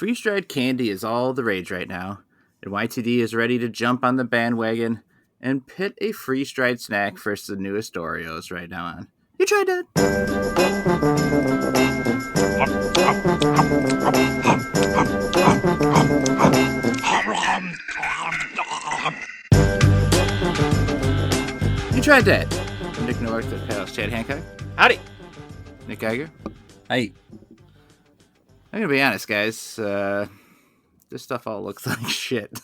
Freeze-dried candy is all the rage right now, and YTD is ready to jump on the bandwagon and pit a freeze-dried snack versus the newest Oreos right now on You Tried Dat. You Tried Dat. I'm Nick North, the pals Chad Hancock. Howdy. Nick Geiger. Hey. I'm going to be honest, guys. This stuff all looks like shit.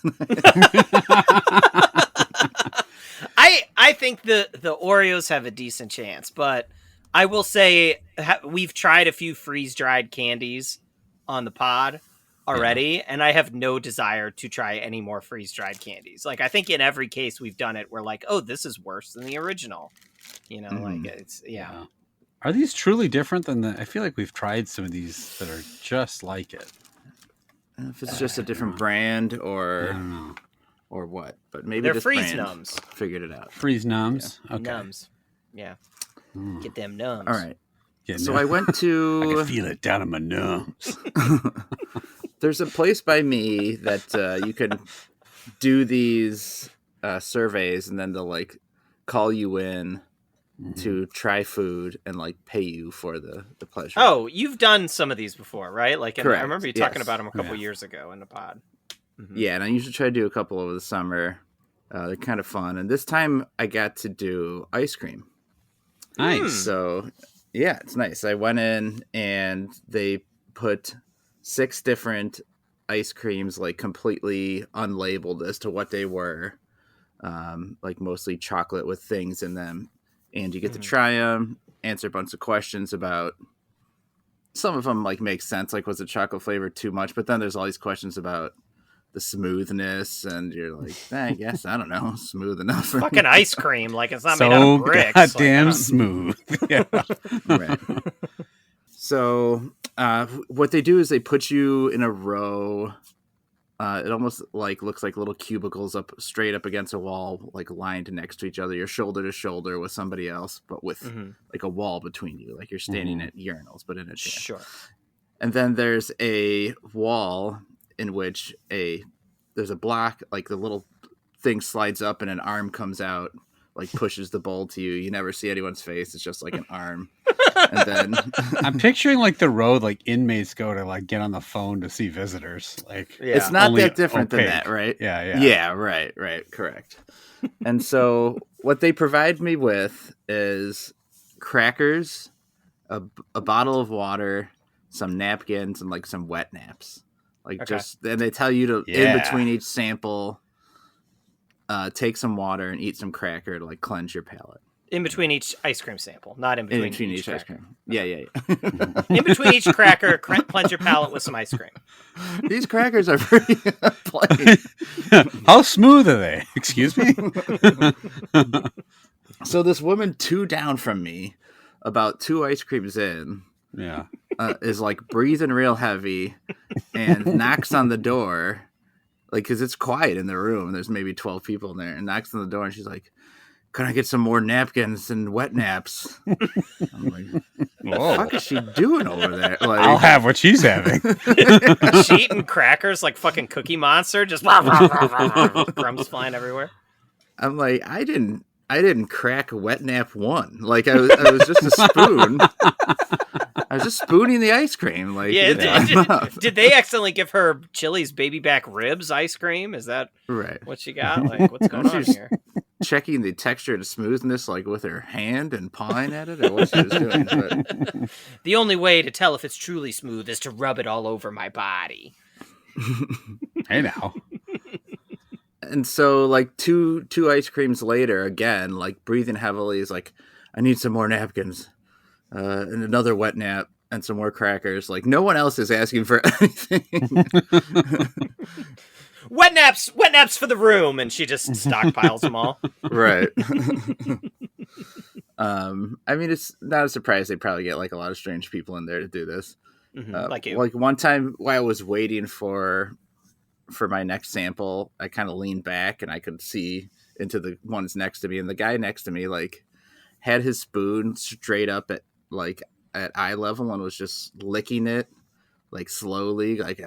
I think the Oreos have a decent chance, but I will say we've tried a few freeze-dried candies on the pod already, and I have no desire to try any more freeze-dried candies. Like, I think in every case we've done it, we're like, oh, this is worse than the original. You know, like, it's, yeah. Are these truly different than I feel like we've tried some of these that are just like it. If it's just a different brand or what, but maybe they're this freeze brand numbs. figured it out. Freeze numbs? Yeah. Okay. Numbs. Yeah. Get them numbs. All right. Yeah, So I went to... I can feel it down in my numbs. There's a place by me that you can do these surveys, and then they'll like call you in to try food and like pay you for the pleasure. Oh, you've done some of these before, right? Like, Correct. I remember you talking Yes. about them a couple years ago in the pod. Mm-hmm. Yeah, and I usually try to do a couple over the summer. They're kind of fun, and this time I got to do ice cream. Nice. So yeah, it's nice. I went in and they put 6 different ice creams, like completely unlabeled as to what they were, like mostly chocolate with things in them. And you get to try them, answer a bunch of questions about, some of them like make sense, like was the chocolate flavor too much? But then there's all these questions about the smoothness, and you're like, I guess, I don't know, smooth enough. Fucking ice cream, like it's not So made out of bricks. goddamn like, smooth. Yeah. Right. So what they do is they put you in a row. It almost like looks like little cubicles up straight up against a wall, like lined next to each other. You're shoulder to shoulder with somebody else, but with like a wall between you, like you're standing at urinals, but in a chair. Sure. And then there's a wall in which there's a block, like the little thing slides up and an arm comes out, like pushes the bowl to you. You never see anyone's face. It's just like an arm. And then I'm picturing like the road like inmates go to like get on the phone to see visitors. Like it's not only that different than opaque. that, right? Yeah. Yeah, right, correct. And so what they provide me with is crackers, a bottle of water, some napkins, and like some wet naps. Like and they tell you to in between each sample, take some water and eat some cracker to like cleanse your palate. In between each ice cream sample, not in between each ice cracker. cream. Yeah. In between each cracker, cleanse your palate with some ice cream. These crackers are pretty plain. How smooth are they? Excuse me? So this woman 2 down from me, about 2 ice creams in, is like breathing real heavy and knocks on the door, like, because it's quiet in the room. There's maybe 12 people in there, and knocks on the door, and she's like, can I get some more napkins and wet naps? I'm like, what the fuck is she doing over there? Like, I'll have what she's having. She eating crackers like fucking Cookie Monster, just crumbs flying everywhere. I'm like, I didn't crack wet nap 1. Like I was just a spoon. I was just spooning the ice cream. Like, did they accidentally give her Chili's baby back ribs ice cream? Is that what she got? Like, what's going on here? Checking the texture and smoothness, like with her hand and pawing at it, or what she was doing. But the only way to tell if it's truly smooth is to rub it all over my body. Hey now. And so, like two ice creams later, again, like breathing heavily, is like, I need some more napkins, and another wet nap, and some more crackers. Like, no one else is asking for anything. Wet naps for the room, and she just stockpiles them all. Right. I mean, it's not a surprise they probably get like a lot of strange people in there to do this. Like you. Like one time while I was waiting for my next sample, I kind of leaned back and I could see into the ones next to me, and the guy next to me like had his spoon straight up at eye level and was just licking it like slowly, like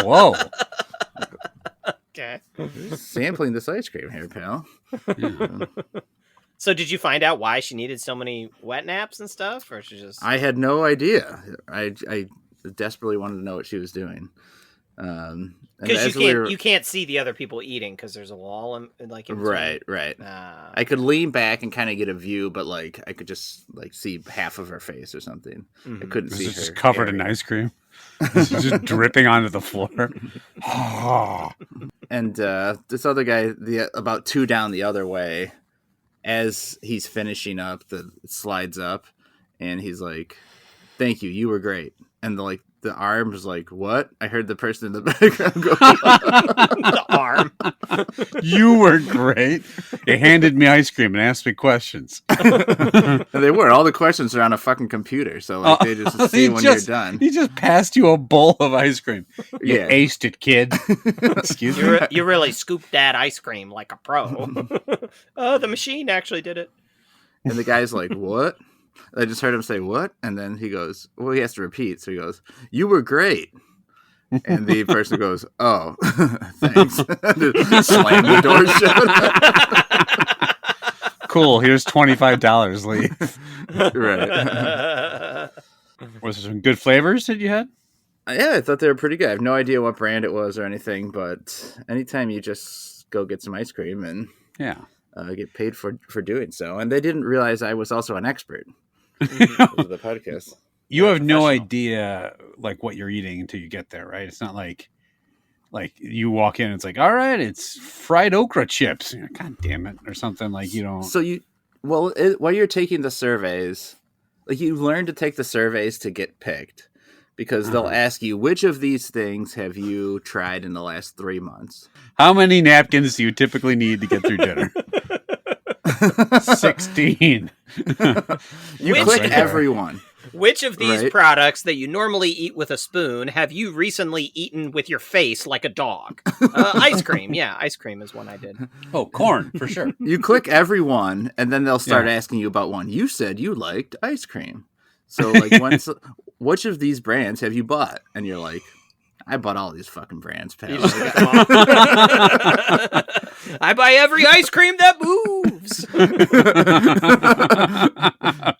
Whoa. Okay. sampling this ice cream here, pal. Yeah. So did you find out why she needed so many wet naps and stuff, or she just? I had no idea. I desperately wanted to know what she was doing. Because you can't see the other people eating because there's a wall in between. Right. I could lean back and kind of get a view, but like I could just like see half of her face or something. I couldn't see her. Just covered in ice cream. It's just dripping onto the floor. And this other guy, about 2 down the other way, as he's finishing up, it slides up, and he's like, "Thank you, you were great." And the arm was like, "What?" I heard the person in the background go, The arm. You were great. You handed me ice cream and asked me questions. And they were. All the questions are on a fucking computer, so like they just see when you're done. He just passed you a bowl of ice cream. You aced it, kid. Excuse me. You really scooped that ice cream like a pro. Oh, the machine actually did it. And the guy's like, "What?" I just heard him say, "What?" And then he goes, well, he has to repeat. So he goes, "You were great." And the person goes, "Oh, thanks." Slam the door shut. Cool. Here's $25. Leave. Right. Was there some good flavors that you had? Yeah, I thought they were pretty good. I have no idea what brand it was or anything, but anytime you just go get some ice cream and get paid for doing so. And they didn't realize I was also an expert. Of the podcast. You have no idea like what you're eating until you get there, right? It's not like you walk in and it's like, all right, it's fried okra chips. You're like, God damn it, or something like you don't. So while you're taking the surveys, like you learn to take the surveys to get picked because they'll ask you which of these things have you tried in the last 3 months. How many napkins do you typically need to get through dinner? 16. You click every one. Which of these products that you normally eat with a spoon have you recently eaten with your face like a dog? Ice cream. Yeah, ice cream is one I did. Oh, corn, for sure. You click every one, and then they'll start asking you about one. You said you liked ice cream. So, like, which of these brands have you bought? And you're like, I bought all these fucking brands, pal. I buy every ice cream that moves.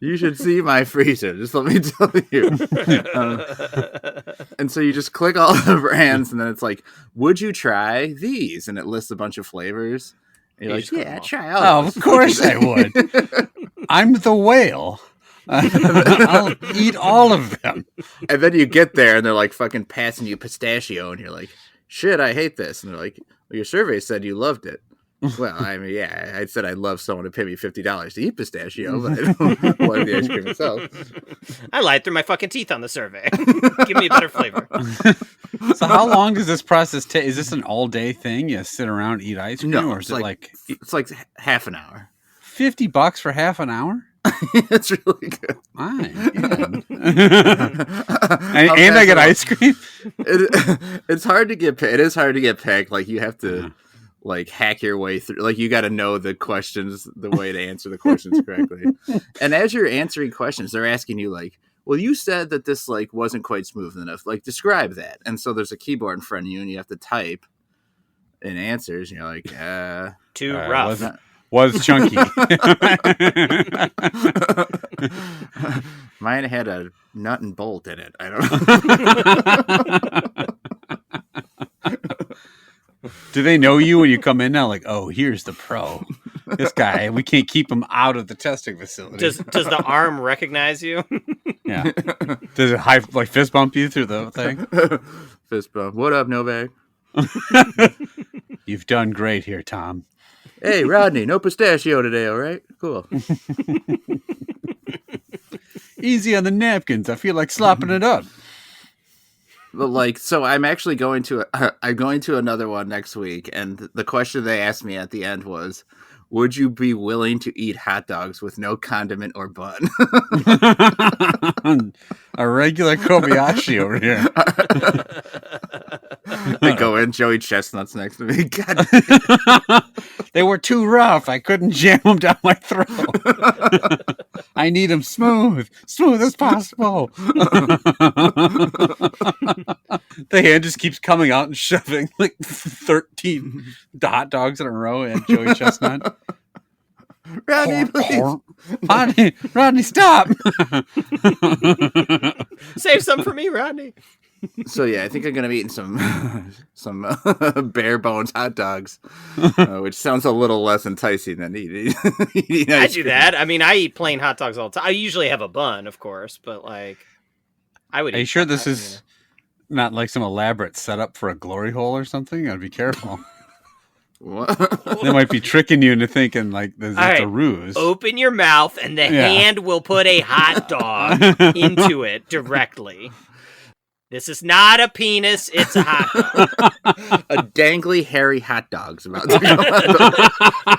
You should see my freezer. Just let me tell you. And so you just click all the brands, and then it's like, would you try these? And it lists a bunch of flavors. And you're like, yeah, try all of course I would. I'm the whale. I'll eat all of them. And then you get there and they're like fucking passing you pistachio and you're like, shit, I hate this. And they're like, well, your survey said you loved it. Well, I mean, yeah, I said I'd love someone to pay me $50 to eat pistachio, but I don't like the ice cream itself. I lied through my fucking teeth on the survey. Give me a better flavor. So how long does this process take? Is this an all-day thing? You sit around, eat ice cream? No, or is it it's like half an hour. $50 for half an hour? It's really good. And I get ice cream. It's hard to get. It is hard to get picked. Like you have to, like hack your way through. Like you got to know the questions, the way to answer the questions correctly. And as you're answering questions, they're asking you like, "Well, you said that this like wasn't quite smooth enough. Like describe that." And so there's a keyboard in front of you, and you have to type in answers. And you're like, too rough." Was chunky. Mine had a nut and bolt in it. I don't know. Do they know you when you come in now? Like, oh, here's the pro. This guy, we can't keep him out of the testing facility. Does the arm recognize you? Yeah. Does it fist bump you through the thing? Fist bump. What up, Novak? You've done great here, Tom. Hey, Rodney, no pistachio today, all right? Cool. Easy on the napkins. I feel like slopping it up. But so I'm actually going to another one next week, and the question they asked me at the end was, would you be willing to eat hot dogs with no condiment or bun? A regular Kobayashi over here. I go in, Joey Chestnut's next to me. God. They were too rough. I couldn't jam them down my throat. I need them smooth as possible. The hand just keeps coming out and shoving like 13 hot dogs in a row at Joey Chestnut. Rodney, please. Rodney, stop. Save some for me, Rodney. So yeah, I think I'm gonna be eating some bare bones hot dogs, which sounds a little less enticing than eating. I do that. I mean, I eat plain hot dogs all the time. I usually have a bun, of course, but like, I would. Are you sure this is not like some elaborate setup for a glory hole or something? I'd be careful. What? They might be tricking you into thinking like that's a ruse. Open your mouth, and the hand will put a hot dog into it directly. This is not a penis, it's a hot dog. A dangly, hairy hot dog's about to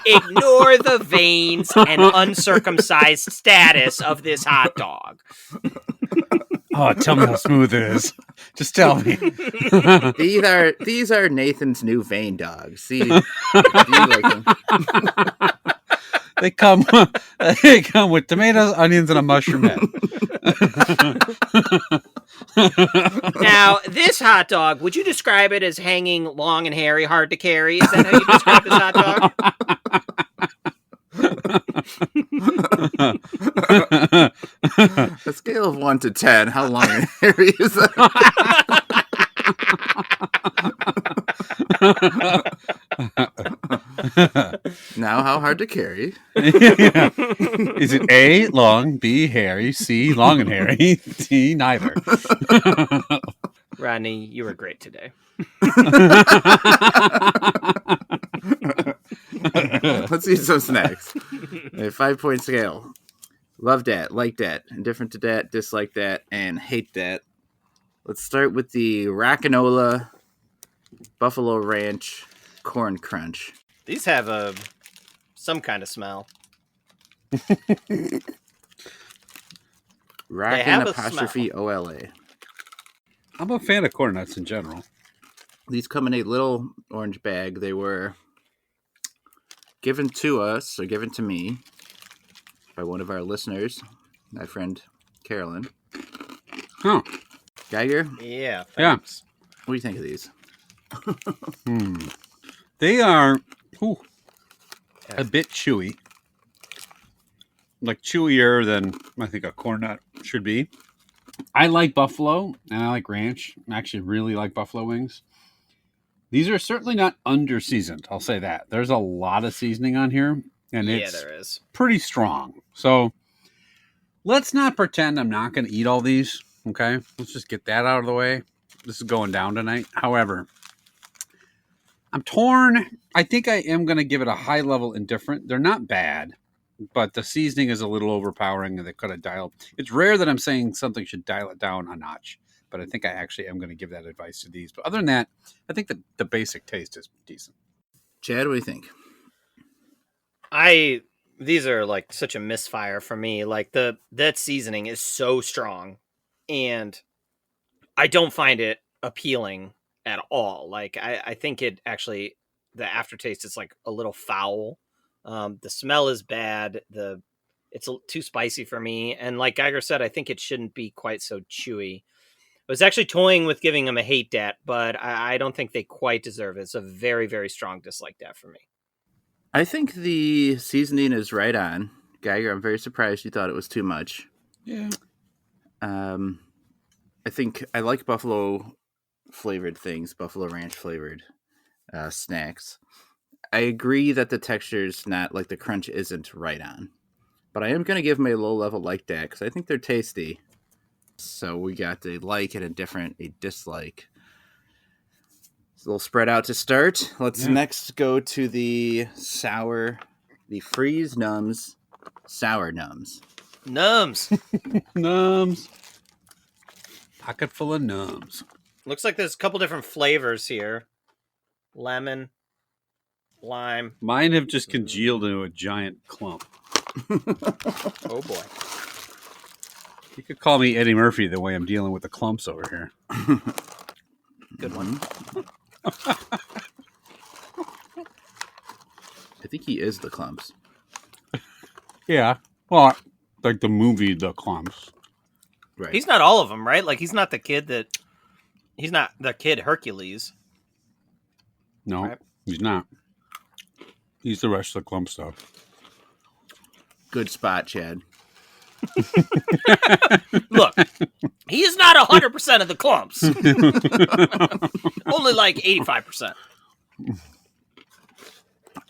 Ignore the veins and uncircumcised status of this hot dog. Oh, tell me how smooth it is. Just tell me. These are Nathan's new vein dogs. Do you like them? They come with tomatoes, onions, and a mushroom head. Now, this hot dog, would you describe it as hanging long and hairy, hard to carry? Is that how you describe this hot dog? A scale of 1 to 10, how long and hairy is that? Now, how hard to carry? Yeah. Is it A, long, B, hairy, C, long and hairy, D, neither? Rodney, you were great today. Let's eat some snacks. A 5-point scale. Love that, like that, indifferent to that, dislike that, and hate that. Let's start with the Rockin'ola Buffalo Ranch Corn Crunch. These have some kind of smell. Rockin' apostrophe OLA. I'm a fan of corn nuts in general. These come in a little orange bag. They were given to us, or given to me, by one of our listeners, my friend Carolyn. Oh. Geiger? Yeah, thanks. What do you think of these? They are a bit chewy. Like chewier than I think a corn nut should be. I like buffalo and I like ranch. I actually really like buffalo wings. These are certainly not under seasoned. I'll say that. There's a lot of seasoning on here, and there is pretty strong. So let's not pretend I'm not going to eat all these. Okay, let's just get that out of the way. This is going down tonight. However, I'm torn. I think I am going to give it a high level indifferent. They're not bad, but the seasoning is a little overpowering, and they could have dialed. It's rare that I'm saying something should dial it down a notch, but I think I actually am going to give that advice to these. But other than that, I think that the basic taste is decent. Chad, what do you think? These are like such a misfire for me. Like that seasoning is so strong, and I don't find it appealing at all. Like I think it actually, the aftertaste is like a little foul. The smell is bad. It's too spicy for me. And like Geiger said, I think it shouldn't be quite so chewy. I was actually toying with giving them a hate dat, but I don't think they quite deserve it. It's a very, very strong dislike dat for me. I think the seasoning is right on. Geiger, I'm very surprised you thought it was too much. Yeah. I think I like buffalo flavored things, buffalo ranch flavored snacks. I agree that the texture's not, like the crunch isn't right on. But I am going to give them a low level like that because I think they're tasty. So we got a like and a different, a dislike. It's a little spread out to start. Let's next go to the Freeze Nums Sour Nums. Nums. Pocket full of nums. Looks like there's a couple different flavors here. Lemon, lime. Mine have just congealed into a giant clump. Oh boy. You could call me Eddie Murphy the way I'm dealing with the clumps over here. Good one. I think he is the Clumps. Yeah. Well, like the movie The Clumps. Right. He's not all of them, right? Like he's not the kid Hercules. No, Right. he's not. He's the rest of the Clump stuff. Good spot, Chad. Look, he is not 100% of the Clumps. Only like 85%.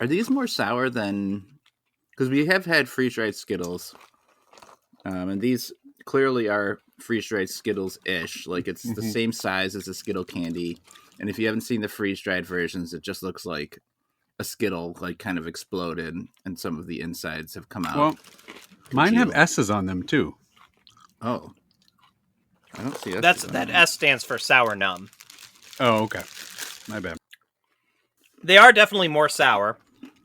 Are these more sour than... Because we have had freeze-dried Skittles. And these clearly are freeze-dried Skittles-ish. Like, it's the same size as a Skittle candy. And if you haven't seen the freeze-dried versions, it just looks like a Skittle, like, kind of exploded. And some of the insides have come out. Well, mine have congealed. S's on them, too. Oh. I don't see That S stands for sour numb. Oh, okay. My bad. They are definitely more sour.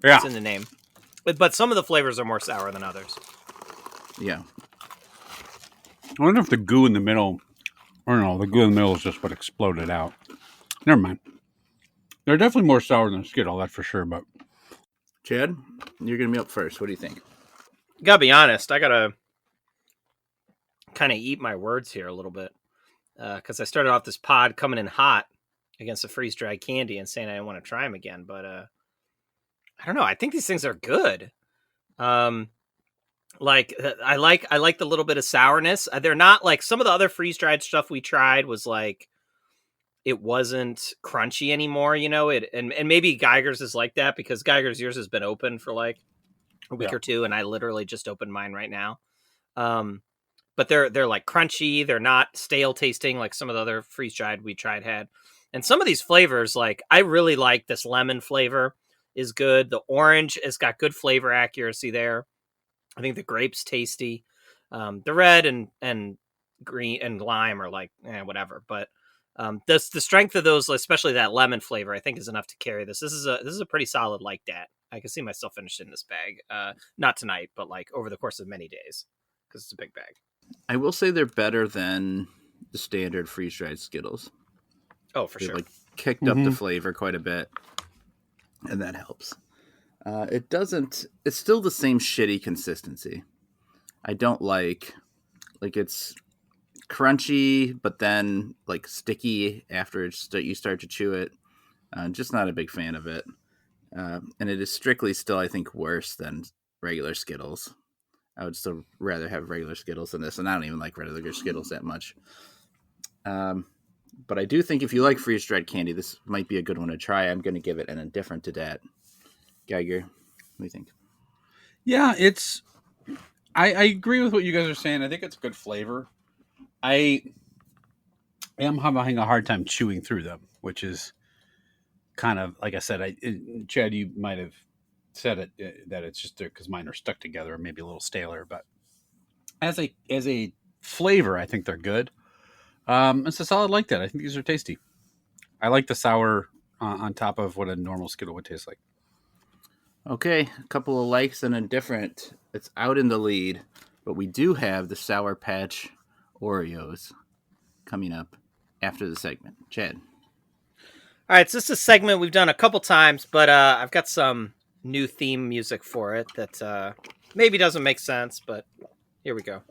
Yeah. It's in the name. But some of the flavors are more sour than others. Yeah. I wonder if the goo in the middle, or no, the goo in the middle is just what exploded out. Never mind. They're definitely more sour than Skittle, that's for sure. But Chad, you're going to be up first. What do you think? Gotta be honest, I gotta kind of eat my words here a little bit. Because I started off this pod coming in hot against the freeze-dried candy and saying I didn't want to try them again. But I don't know. I think these things are good. I like the little bit of sourness. They're not like some of the other freeze-dried stuff we tried was like it wasn't crunchy anymore, you know. And maybe Geiger's is like that because Geiger's yours has been open for like a week or two, and I literally just opened mine right now. But they're like crunchy. They're not stale tasting like some of the other freeze-dried we tried had. And some of these flavors, like I really like this lemon flavor is good. The orange has got good flavor accuracy there. I think the grape's tasty. The red and green and lime are like whatever. But the strength of those, especially that lemon flavor, I think is enough to carry this. This is a pretty solid like that. I can see myself finishing this bag. Not tonight, but like over the course of many days because it's a big bag. I will say they're better than the standard freeze-dried Skittles. Oh, for They've sure. like kicked up the flavor quite a bit, and that helps. It's still the same shitty consistency. I don't like it's crunchy, but then like sticky after you start to chew it. Just not a big fan of it. And it is strictly still, I think, worse than regular Skittles. I would still rather have regular Skittles than this, and I don't even like regular Skittles that much. But I do think if you like freeze-dried candy, this might be a good one to try. I'm going to give it an indifferent to that. Geiger, what do you think? yeah, I agree with what you guys are saying. I think it's a good flavor. I am having a hard time chewing through them, which is kind of, like I said, Chad, you might have said it that it's just because mine are stuck together, maybe a little staler, but as a flavor, I think they're good. It's a solid like that. I think these are tasty. I like the sour on top of what a normal Skittle would taste like. Okay, a couple of likes and indifferent. It's out in the lead, but we do have the Sour Patch Oreos coming up after the segment. Chad. All right, so this is a segment we've done a couple times, but I've got some new theme music for it that maybe doesn't make sense, but here we go.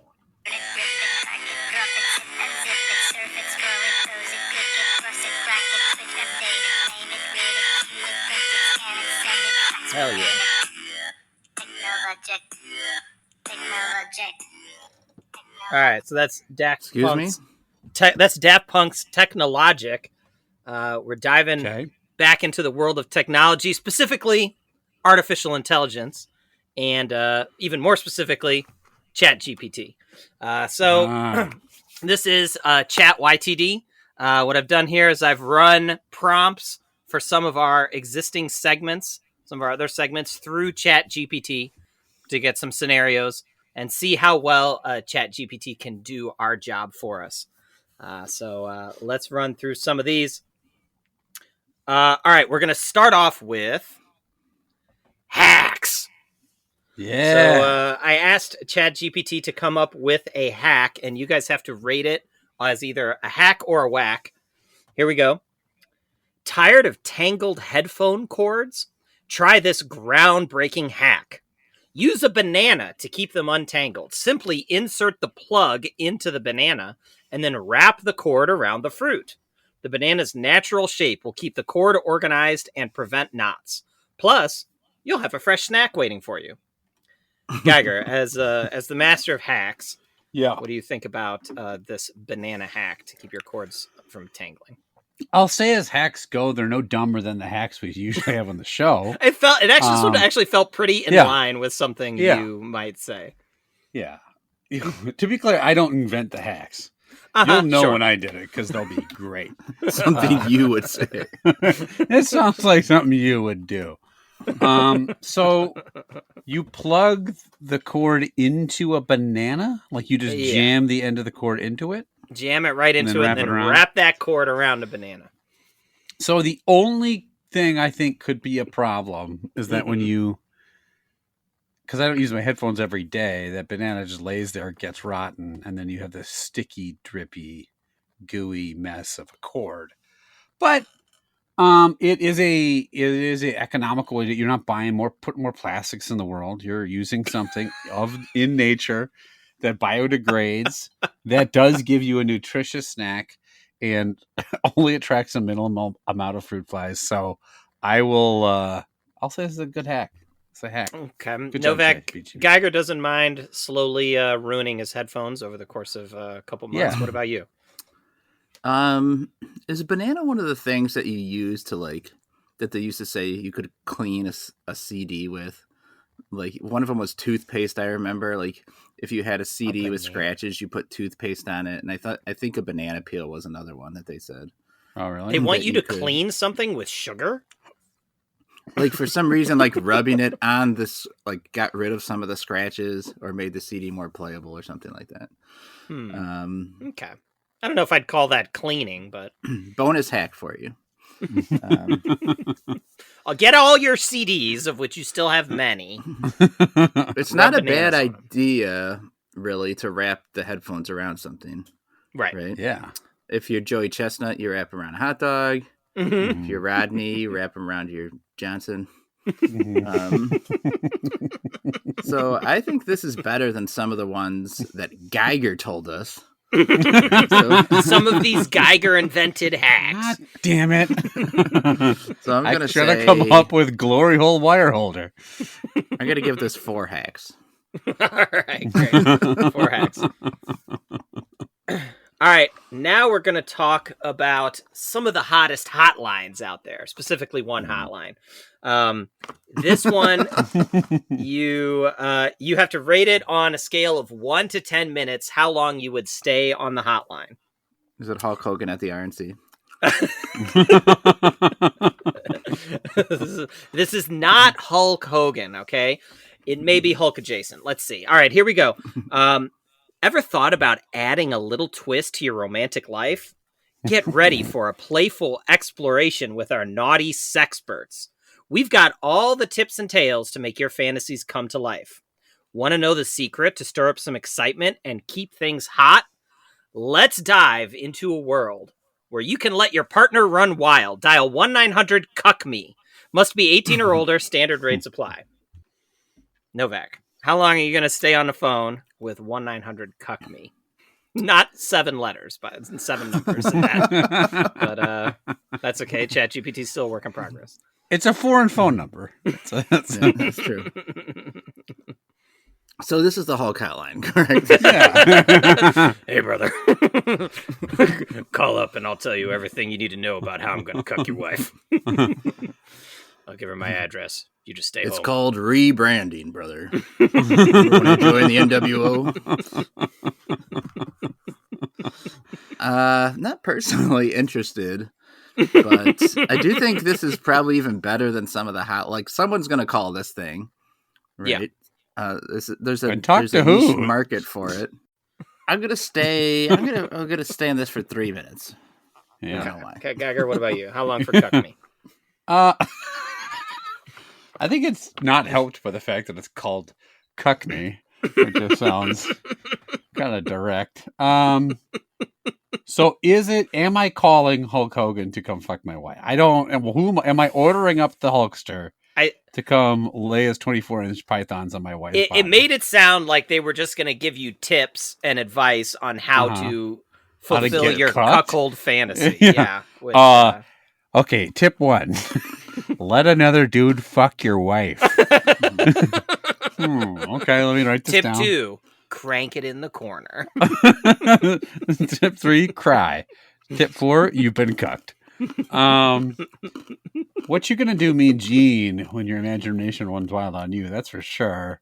Hell yeah. All right, so that's Daft Punk's. That's Daft Punk's Technologic. We're diving back into the world of technology, specifically artificial intelligence, and even more specifically, Chat GPT. This is Chat YTD. What I've done here is I've run prompts for some of our existing segments, some of our other segments through Chat GPT to get some scenarios and see how well Chat GPT can do our job for us. So let's run through some of these. All right, we're going to start off with hacks. Yeah. So I asked ChatGPT to come up with a hack, and you guys have to rate it as either a hack or a whack. Here we go. Tired of tangled headphone cords? Try this groundbreaking hack. Use a banana to keep them untangled. Simply insert the plug into the banana and then wrap the cord around the fruit. The banana's natural shape will keep the cord organized and prevent knots. Plus, you'll have a fresh snack waiting for you. Geiger, as the master of hacks, what do you think about this banana hack to keep your cords from tangling? I'll say as hacks go, they're no dumber than the hacks we usually have on the show. This one actually felt pretty in line with something you might say. Yeah. To be clear, I don't invent the hacks. You'll know when I did it because they'll be great. Something you would say. It sounds like something you would do. So you plug the cord into a banana? Like you just jam the end of the cord into it? Jam it right into it and then wrap that cord around a banana. So the only thing I think could be a problem is that when you... Because I don't use my headphones every day, that banana just lays there, gets rotten, and then you have this sticky, drippy, gooey mess of a cord. But it is a economical way. You're not putting more plastics in the world. You're using something in nature that biodegrades, that does give you a nutritious snack, and only attracts a minimal amount of fruit flies. So I'll say this is a good hack. It's a hack. Okay. Novak, Geiger doesn't mind slowly ruining his headphones over the course of a couple months. Yeah. What about you? Is a banana one of the things that you use to that they used to say you could clean a CD with? Like one of them was toothpaste. I remember if you had a CD with scratches, you put toothpaste on it. And I think a banana peel was another one that they said. Oh, really? They want you to clean something with sugar? For some reason, rubbing it on this, got rid of some of the scratches or made the CD more playable or something like that. Okay. I don't know if I'd call that cleaning, but... Bonus hack for you. I'll get all your CDs, of which you still have many. It's not a bad idea, really, to wrap the headphones around something. Right? Yeah. If you're Joey Chestnut, you wrap around a hot dog. Mm-hmm. If you're Rodney, you wrap them around your Johnson. So I think this is better than some of the ones that Geiger told us. Some of these Geiger invented hacks. God damn it. So I'm going to try to come up with glory hole wire holder. I'm going to give this 4 hacks. All right, great. 4 hacks. All right, now we're going to talk about some of the hottest hotlines out there, specifically one hotline. This one, you have to rate it on a scale of 1 to 10 minutes, how long you would stay on the hotline. Is it Hulk Hogan at the RNC? This is not Hulk Hogan, okay? It may be Hulk adjacent. Let's see. All right, here we go. Ever thought about adding a little twist to your romantic life? Get ready for a playful exploration with our naughty sexperts. We've got all the tips and tales to make your fantasies come to life. Want to know the secret to stir up some excitement and keep things hot? Let's dive into a world where you can let your partner run wild. Dial 1-900-CUCK-ME. Must be 18 or older. Standard rates apply. Novak, how long are you going to stay on the phone with 1-900-CUCK-ME? Not 7 letters, but 7 numbers in that. But that's okay. Chat GPT is still a work in progress. It's a foreign phone number. That's true. So this is the Hulk hotline, correct? Yeah. Hey, brother. Call up and I'll tell you everything you need to know about how I'm going to cuck your wife. I'll give her my address. You just stay home. It's called rebranding, brother. Want to join the NWO? Not personally interested, but I do think this is probably even better than some of the someone's going to call this thing, right? Yeah. There's a niche market for it. I'm gonna stay in this for 3 minutes. Yeah. Okay, Geiger, what about you? How long for Cuck Me? I think it's not helped by the fact that it's called Cuck Me, which just sounds kind of direct. So am I calling Hulk Hogan to come fuck my wife? Am I ordering up the Hulkster to come lay his 24-inch pythons on my wife's body? It made it sound like they were just going to give you tips and advice on how to fulfill your cuckold fantasy. Yeah. Okay, tip 1. Let another dude fuck your wife. Okay, let me write this down. Tip 2, crank it in the corner. Tip 3, cry. Tip 4, you've been cucked. What you gonna do, Mean Gene, when your imagination runs wild on you? That's for sure.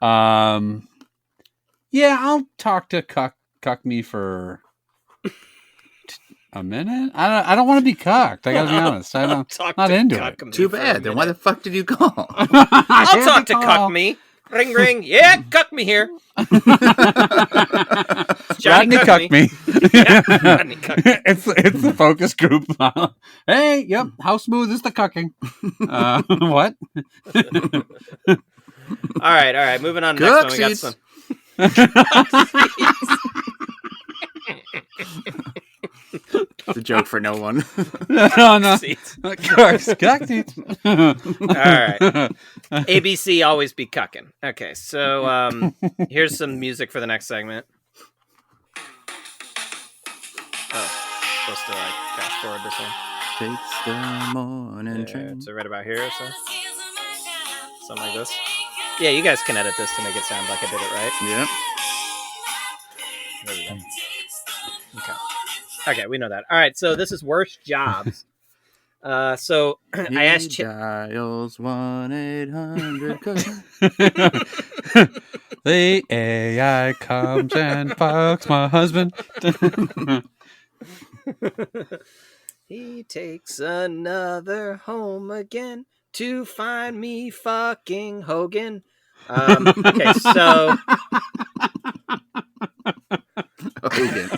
Yeah, I'll talk to cuck me for a minute. I don't want to be cucked. I gotta be honest. I'm not into it. Too bad. Then why the fuck did you call? I'll talk to cuck me. Ring, ring. Yeah, cuck me here. Rodney cuck me. Yeah, Rodney cuck me. It's the focus group. Hey, yep. How smooth is the cucking? What? All right. Moving on to the next one. We got some. It's a joke for no one. No. All right. ABC always be cucking. Okay, so here's some music for the next segment. Oh, supposed to fast forward this one. Takes the morning train. So right about here or so. Something like this. Yeah, you guys can edit this to make it sound like I did it right. Yep. There we go. Okay, we know that. All right, so this is worst jobs. So I asked dials 1-800. The AI comes and fucks my husband. He takes another home again to find me fucking Hogan. Okay, so Hogan.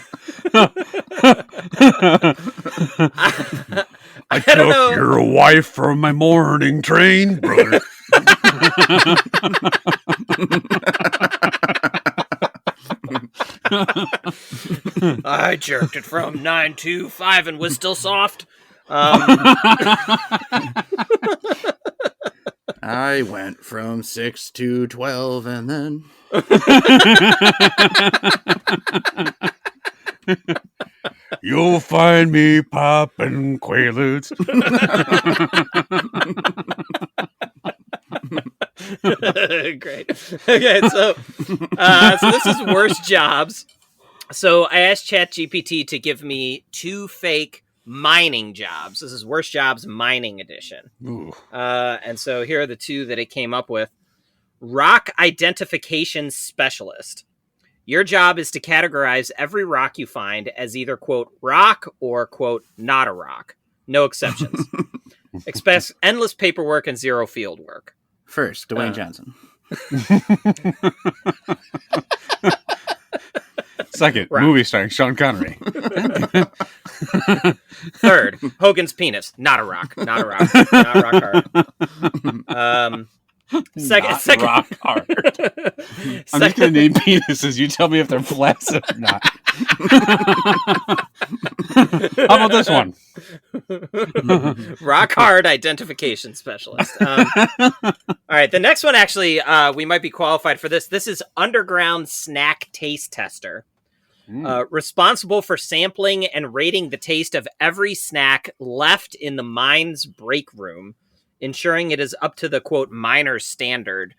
I took your wife from my morning train, brother. I jerked it from 9 to 5 and was still soft. I went from 6 to 12 and then... You'll find me popping Quaaludes. Great. Okay, so this is worst jobs. So I asked Chat GPT to give me 2 fake mining jobs. This is worst jobs mining edition. And so here are the 2 that it came up with. Rock identification specialist. Your job is to categorize every rock you find as either, quote, rock or, quote, not a rock. No exceptions. Expect endless paperwork and 0 field work. First, Dwayne Johnson. Second, rock. Movie starring Sean Connery. Third, Hogan's penis. Not a rock. Not a rock. Not rock hard. Second, rock hard. I'm just gonna name penises. You tell me if they're flaccid or not. How about this one? Rock hard identification specialist. All right, the next one actually, we might be qualified for this. This is underground snack taste tester. Responsible for sampling and rating the taste of every snack left in the mine's break room, ensuring it is up to the, quote, miner's standard.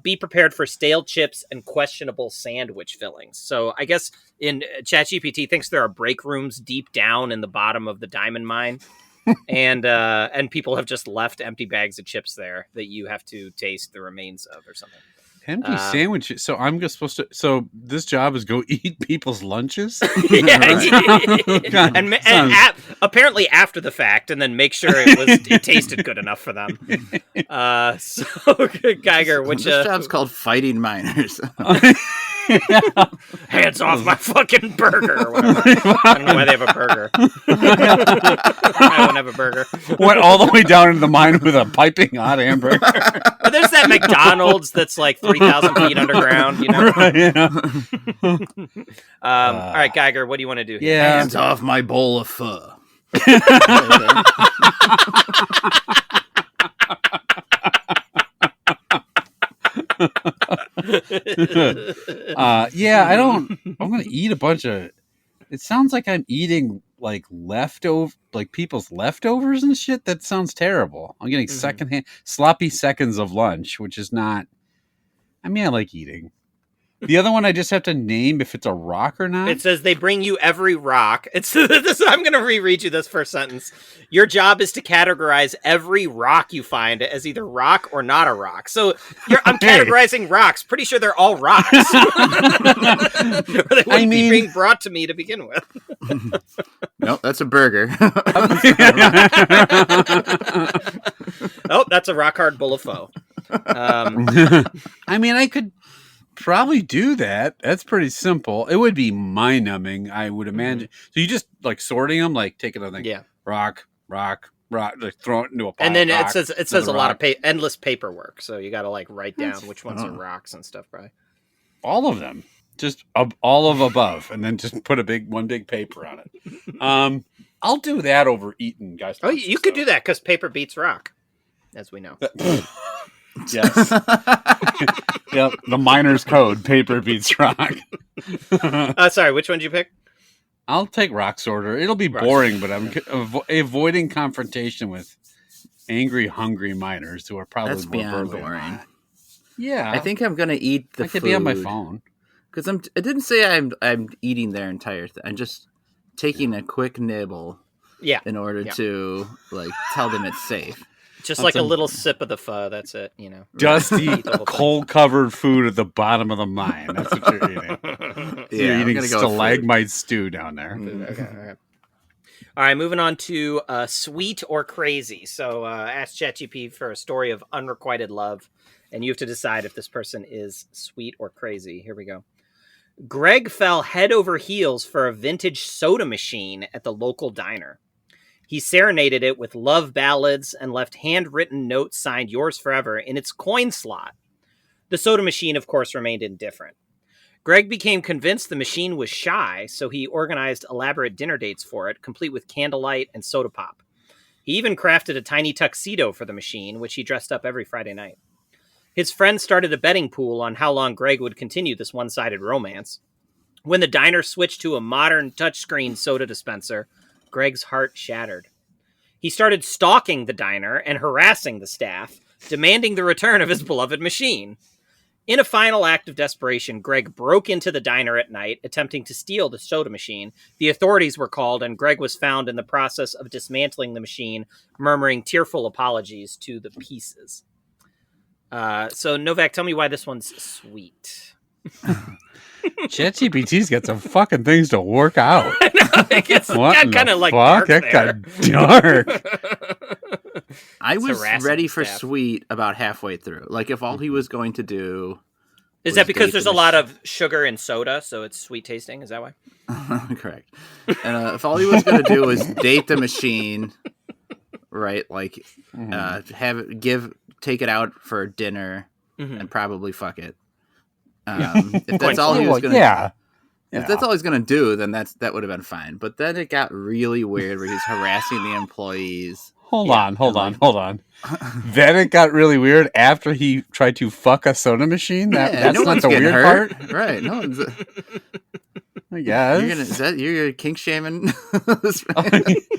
Be prepared for stale chips and questionable sandwich fillings. So I guess in ChatGPT thinks there are break rooms deep down in the bottom of the diamond mine. And people have just left empty bags of chips there that you have to taste the remains of or something. Empty sandwiches. So I'm just supposed to. So this job is go eat people's lunches. Yeah, and apparently after the fact, and then make sure it tasted good enough for them. So Geiger, which this job's called fighting miners. Hands off my fucking burger or whatever. I don't know why they have a burger. I wouldn't have a burger. hamburger. Went all the way down into the mine with a piping hot hamburger. But there's that McDonald's that's like 3,000 feet underground, you know? Right, yeah. All right, Geiger, what do you want to do here? Yeah. Hands off my bowl of pho. I'm gonna eat a bunch of. It sounds like I'm eating like people's leftovers and shit. That sounds terrible. I'm getting secondhand sloppy seconds of lunch, which is not. I mean, I like eating. The other one I just have to name if it's a rock or not. It says they bring you every rock. I'm going to reread you this first sentence. Your job is to categorize every rock you find as either rock or not a rock. So I'm categorizing rocks. Pretty sure they're all rocks. Or they wouldn't be being brought to me to begin with. Nope, that's a burger. Oh, that's a rock hard bowl of pho. I mean, I could probably do that. That's pretty simple. It would be mind numbing, I would imagine. So you just like sorting them, like take another thing. Yeah. Rock, like throw it into a pile. And then rock, it says a lot of endless paperwork. So you got to like write down which ones are rocks and stuff, probably. All of them. Just all of above, and then just put one big paper on it. I'll do that over eating, guys. Oh, you could do that because paper beats rock, as we know. Yes. Yep. The miner's code: paper beats rock. Sorry, which one did you pick? I'll take rock sorter. It'll be boring, but I'm avoiding confrontation with angry, hungry miners who are probably That's more beyond burly boring. Yeah, I think I'm gonna eat the I could food. be on my phone. Because it didn't say I'm eating their entire thing. I'm just taking a quick nibble. Yeah. In order to like tell them it's safe. Just like a little sip of the pho. That's it. You know. Dusty, coal-covered food at the bottom of the mine. That's what you're eating. You're eating stalagmite stew down there. Okay. All right, moving on to sweet or crazy. So ask ChatGPT for a story of unrequited love, and you have to decide if this person is sweet or crazy. Here we go. Greg fell head over heels for a vintage soda machine at the local diner. He serenaded it with love ballads and left handwritten notes signed yours forever in its coin slot. The soda machine, of course, remained indifferent. Greg became convinced the machine was shy, so he organized elaborate dinner dates for it, complete with candlelight and soda pop. He even crafted a tiny tuxedo for the machine, which he dressed up every Friday night. His friends started a betting pool on how long Greg would continue this one-sided romance. When the diner switched to a modern touchscreen soda dispenser, Greg's heart shattered. He started stalking the diner and harassing the staff, demanding the return of his beloved machine. In a final act of desperation, Greg broke into the diner at night, attempting to steal the soda machine. The authorities were called, and Greg was found in the process of dismantling the machine, murmuring tearful apologies to the pieces. So, Novak, tell me why this one's sweet. ChatGPT's got some fucking things to work out. It gets kind of like dark that got dark. I was ready for sweet about halfway through. Like if all he was going to do is that because there's a lot of sugar in soda, so it's sweet tasting? Is that why? Correct. And if all he was going to do was date the machine, right? Like take it out for dinner and probably fuck it. If that's all he was going to If that's all he's going to do, then that would have been fine. But then it got really weird where he's harassing the employees. Hold on. Then it got really weird after he tried to fuck a soda machine. That's not the weird part, right? No one's. I guess you're kink shaming.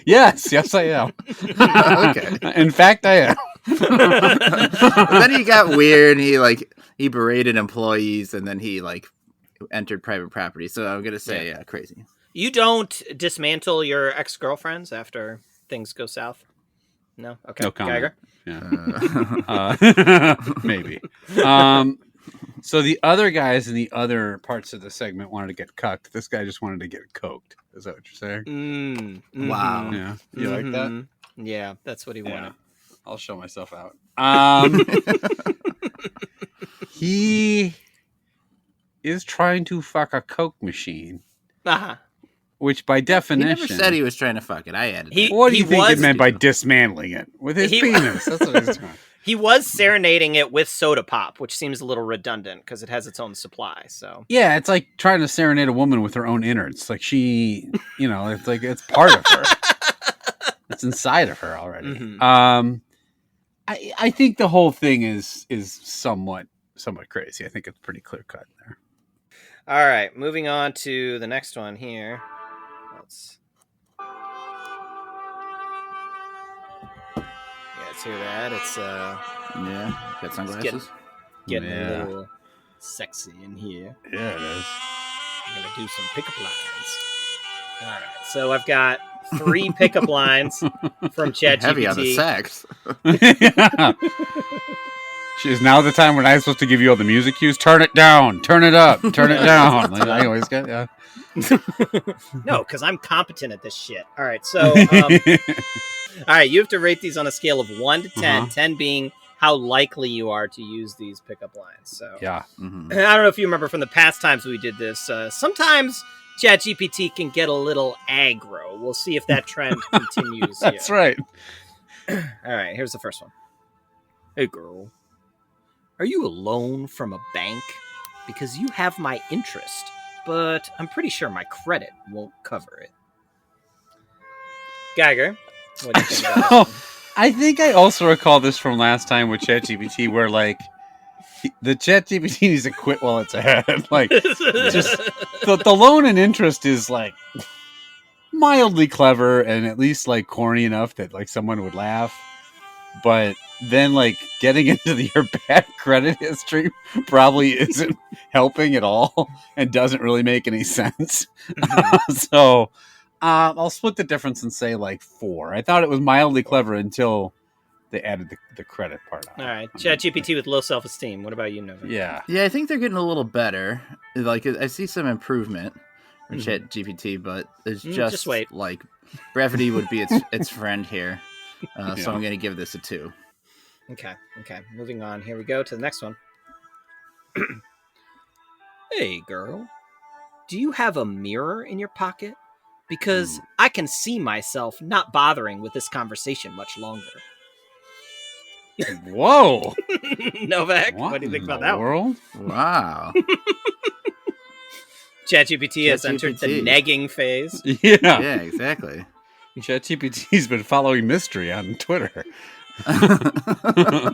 Yes, I am. Okay. In fact, I am. Then he got weird. And he berated employees, and then he entered private property. So I'm gonna say crazy. You don't dismantle your ex-girlfriends after things go south? No? Okay. No comment. Geiger? Yeah. Maybe. So the other guys in the other parts of the segment wanted to get cucked. This guy just wanted to get coked. Is that what you're saying? Wow. Yeah. You like that? Yeah, that's what he wanted. I'll show myself out. He is trying to fuck a Coke machine. Uh-huh. which by He definition, never said he was trying to fuck it. I added He- it. what do you think was- it meant by dismantling it with his He- penis? That's what he's doing. He was serenading it with soda pop, which seems a little redundant because it has its own supply. So Yeah, it's like trying to serenade a woman with her own innards. Like she, it's like it's part of her. It's inside of her already. Mhm. I think the whole thing is somewhat crazy. I think it's pretty clear cut there. all right, moving on to the next one here. Let's hear that. It's Yeah, got sunglasses. getting Yeah. a little sexy in here. Yeah, it is. I'm gonna do some pickup lines. All right, so I've got 3 pickup lines from Chat Heavy on the GPT. sex. Yeah. Is now the time when I'm supposed to give you all the music cues? Turn it down, turn it up, turn it down. Like I always get, yeah. No, because I'm competent at this shit. All right, so all right, you have to rate these on a scale of 1 to 10. Uh-huh. 10 being how likely you are to use these pickup lines. So Yeah. Mhm. I don't know if you remember from the past times we did this. Sometimes ChatGPT can get a little aggro. We'll see if that trend continues. That's here. right. All right, here's the first one. Hey, girl. Are you a loan from a bank? Because you have my interest, but I'm pretty sure my credit won't cover it. Geiger, what do you think about So, this one? I think I also recall this from last time with ChatGPT, where like the ChatGPT needs to quit while it's ahead. Like just the loan and interest is like mildly clever and at least like corny enough that like someone would laugh, but then like getting into your bad credit history probably isn't helping at all and doesn't really make any sense. So I'll split the difference and say like 4. I thought it was mildly clever until they added the credit part on. All right, ChatGPT with low self-esteem. What about you, Nova? Yeah. Yeah, I think they're getting a little better. Like I see some improvement in Mhm. Chat GPT, but it's just, just wait. like brevity would be its friend here. So Yeah. I'm gonna give this a 2. Okay. Moving on. Here we go to the next one. Hey, girl. Do you have a mirror in your pocket? Because I can see myself not bothering with this conversation much longer. Whoa. Novak, what do you think in about the that one? world? Wow. ChatGPT has entered the ChatGPT. negging phase. Yeah. Yeah, exactly. ChatGPT's been following mystery on Twitter. I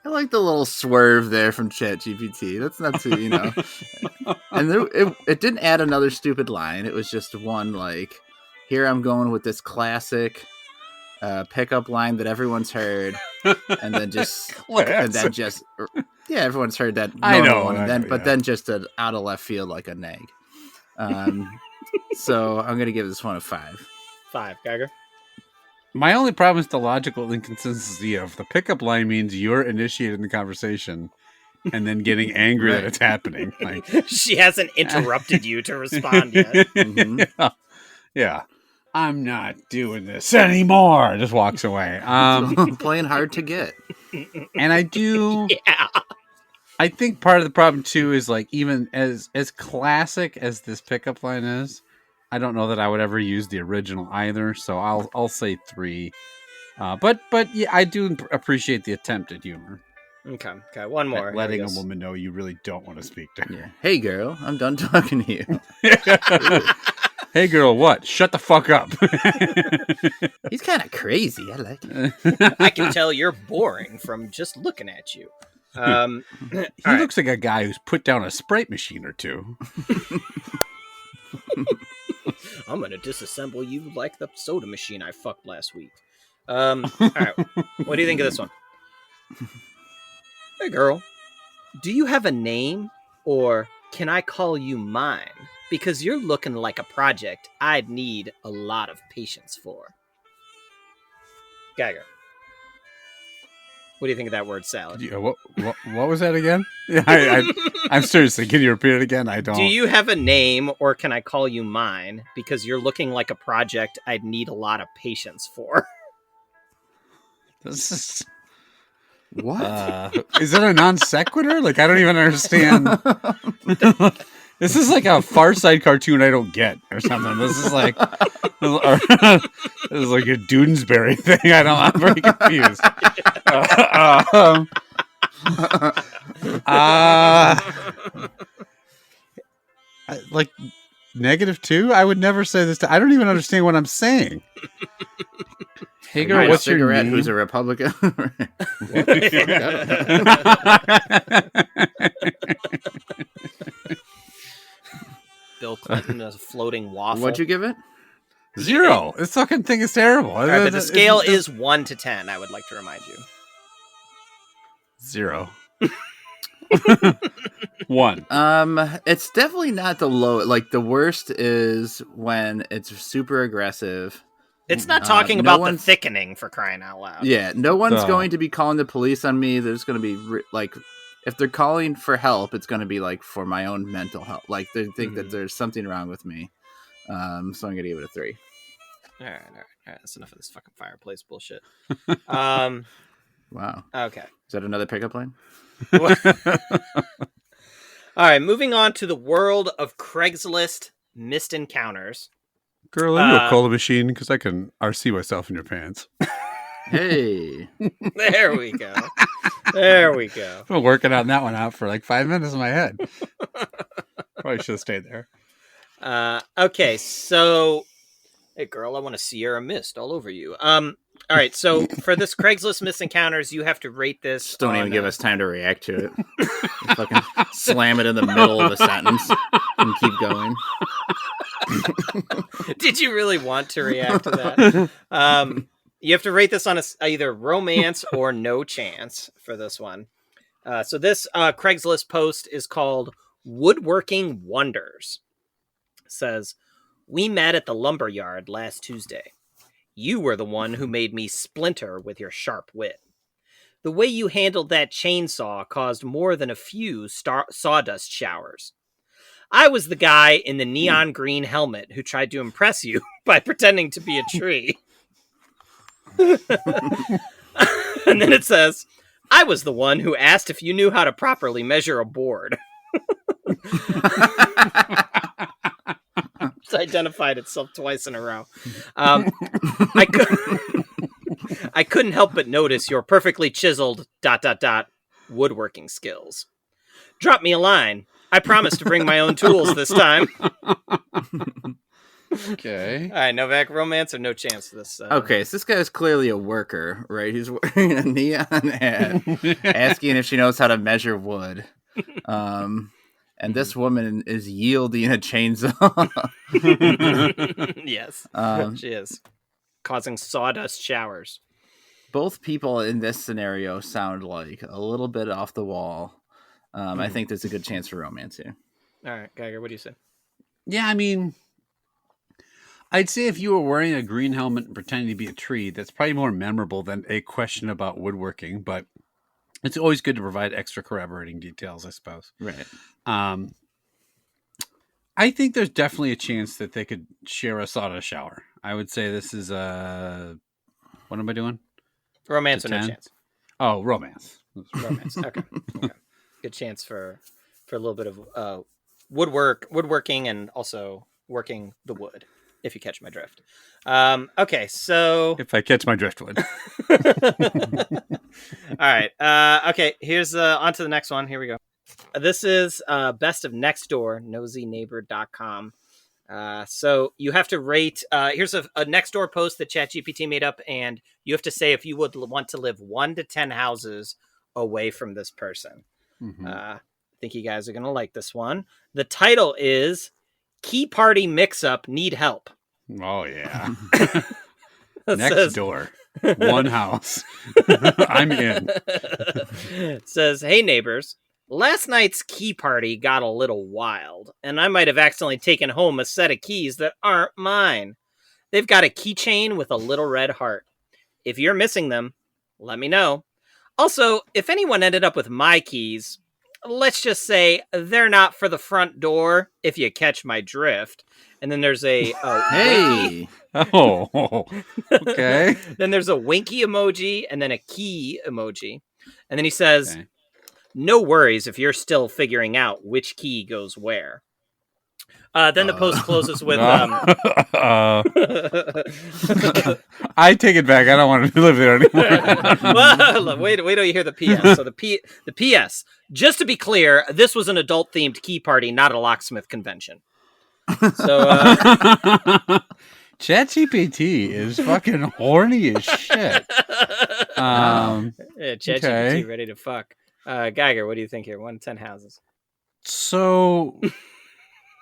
like the little swerve there from Chat GPT. That's not too, And it didn't add another stupid line. It was just one like, here I'm going with this classic pickup line that everyone's heard, and then just everyone's heard that. I know, one, and I then know, but yeah. then just out of left field like a nag. So I'm gonna give this one a 5. 5, Geiger. My only problem is the logical inconsistency of the pickup line means you're initiating the conversation and then getting angry that Right. it's happening. Like, She hasn't interrupted you to respond yet. Mhm. Yeah. I'm not doing this anymore. Just walks away. Playing hard to get. And I do. Yeah. I think part of the problem too is like even as classic as this pickup line is, I don't know that I would ever use the original either. So I'll say 3. But yeah, I do appreciate the attempt at humor. Okay. One more. Here Letting he a goes. woman know you really don't want to speak to her. Yeah. Hey girl, I'm done talking to you. Hey girl, what? Shut the fuck up. He's kind of crazy. I like it. I can tell you're boring from just looking at you. He all right. looks like a guy who's put down a Sprite machine or two. I'm gonna disassemble you like the soda machine I fucked last week. All right. What do you think of this one? Hey, girl. Do you have a name, or can I call you mine? Because you're looking like a project I'd need a lot of patience for. Geiger. What do you think of that word salad? What was that again? Yeah, I'm seriously. Can you repeat it again? I don't. Do you have a name, or can I call you mine? Because you're looking like a project I'd need a lot of patience for. This is. What? Is it a non sequitur? Like I don't even understand. This is like a Far Side cartoon I don't get or something. This is like this is like a Doonesbury thing. I'm very confused. Like -2? I would never say this. I don't even understand what I'm saying. Hey girl, what's your name? Who's a Republican? Bill Clinton is a floating waffle. What'd you give it? 0. This fucking thing is terrible. All right, but the scale is 1 to 10. I would like to remind you. 0. 1. It's definitely not the low. Like the worst is when it's super aggressive. It's not talking about the thickening, for crying out loud. Yeah, no one's going to be calling the police on me. There's going to be like, if they're calling for help, it's going to be like for my own mental health. Like they think that there's something wrong with me. So I'm going to give it a 3. All right. That's enough of this fucking fireplace bullshit. Wow. Okay. Is that another pickup line? All right, moving on to the world of Craigslist missed encounters. Girl, are you a cola machine? Because I can RC myself in your pants. Hey. There we go. There we go. I've been working on that one out for like 5 minutes in my head. Probably should have stayed there. Okay, so... Hey, girl, I want to Sierra Mist all over you. All right, so for this Craigslist missed encounters, you have to rate this. Just don't even give us time to react to it. Fucking slam it in the middle of the sentence and keep going. Did you really want to react to that? You have to rate this on either romance or no chance for this one. So this Craigslist post is called Woodworking Wonders. It says, "We met at the lumber yard last Tuesday. You were the one who made me splinter with your sharp wit. The way you handled that chainsaw caused more than a few sawdust showers. I was the guy in the neon green helmet who tried to impress you by pretending to be a tree." And then it says, "I was the one who asked if you knew how to properly measure a board." It's identified itself twice in a row. I couldn't help but notice your perfectly chiseled ... woodworking skills. Drop me a line. I promise to bring my own tools this time. Okay. All right, Novak, romance or no chance to this? Okay, so this guy is clearly a worker, right? He's wearing a neon hat, asking if she knows how to measure wood. And this woman is yielding a chainsaw. Yes, she is. Causing sawdust showers. Both people in this scenario sound like a little bit off the wall. I think there's a good chance for romance here. All right, Geiger, what do you say? Yeah, I mean, I'd say if you were wearing a green helmet and pretending to be a tree, that's probably more memorable than a question about woodworking, but it's always good to provide extra corroborating details, I suppose. Right. I think there's definitely a chance that they could share a sawdust shower. I would say this is what am I doing? Romance or no chance? Oh, romance. Romance. Okay. Good chance for a little bit of woodworking, and also working the wood, if you catch my drift. Okay, so if I catch my driftwood. All right. Okay, here's on to the next one. Here we go. This is Best of Next Door, nosyneighbor.com. So you have to rate. Here's a Next Door post that ChatGPT made up, and you have to say if you would want to live 1 to 10 houses away from this person. Mm-hmm. I think you guys are going to like this one. The title is Key Party Mix-Up Need Help. Oh, yeah. Next Door. One house. I'm in. It says, "Hey, neighbors. Last night's key party got a little wild, and I might have accidentally taken home a set of keys that aren't mine. They've got a keychain with a little red heart. If you're missing them, let me know. Also, if anyone ended up with my keys, let's just say they're not for the front door, if you catch my drift." And then there's a hey. Oh, okay. Then there's a winky emoji and then a key emoji. And then he says, "No worries if you're still figuring out which key goes where. Then the post closes with I take it back. I don't want to live there anymore. well, wait till you hear the PS. So the PS. Just to be clear, this was an adult themed key party, not a locksmith convention. So ChatGPT is fucking horny as shit. ChatGPT ready to fuck. Geiger, what do you think here? 1 to 10 houses. So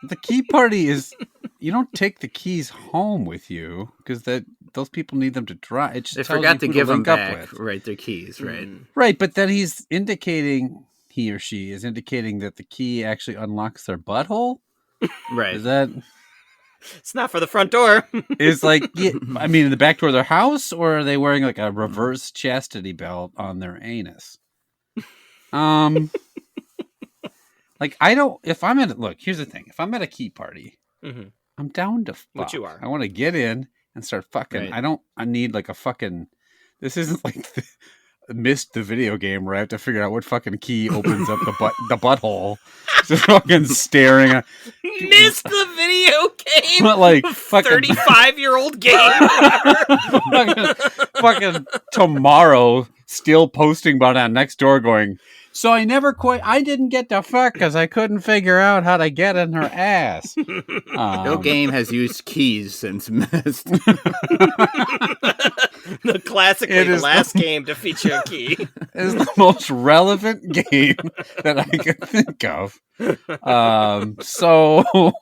the key party is you don't take the keys home with you because those people need them to drive. It just They tells forgot you to who give them link up back, with. right? Their keys, right? Right, but then he or she is indicating that the key actually unlocks their butthole. Right. Is that? It's not for the front door. Is like, I mean, in the back door of their house, or are they wearing like a reverse chastity belt on their anus? Like I don't. If I'm at here's the thing. If I'm at a key party, I'm down to fuck. What you are. I want to get in and start fucking. Right. I need like a fucking. This isn't like Missed the video game where I have to figure out what fucking key opens up the butthole. Just fucking staring at. Missed the video game. Not like fucking 35-year-old game. fucking tomorrow, still posting about that next door, going. So I didn't get to fuck because I couldn't figure out how to get in her ass. No game has used keys since Mist. Classically, the last game to feature a key. Is the most relevant game that I could think of. So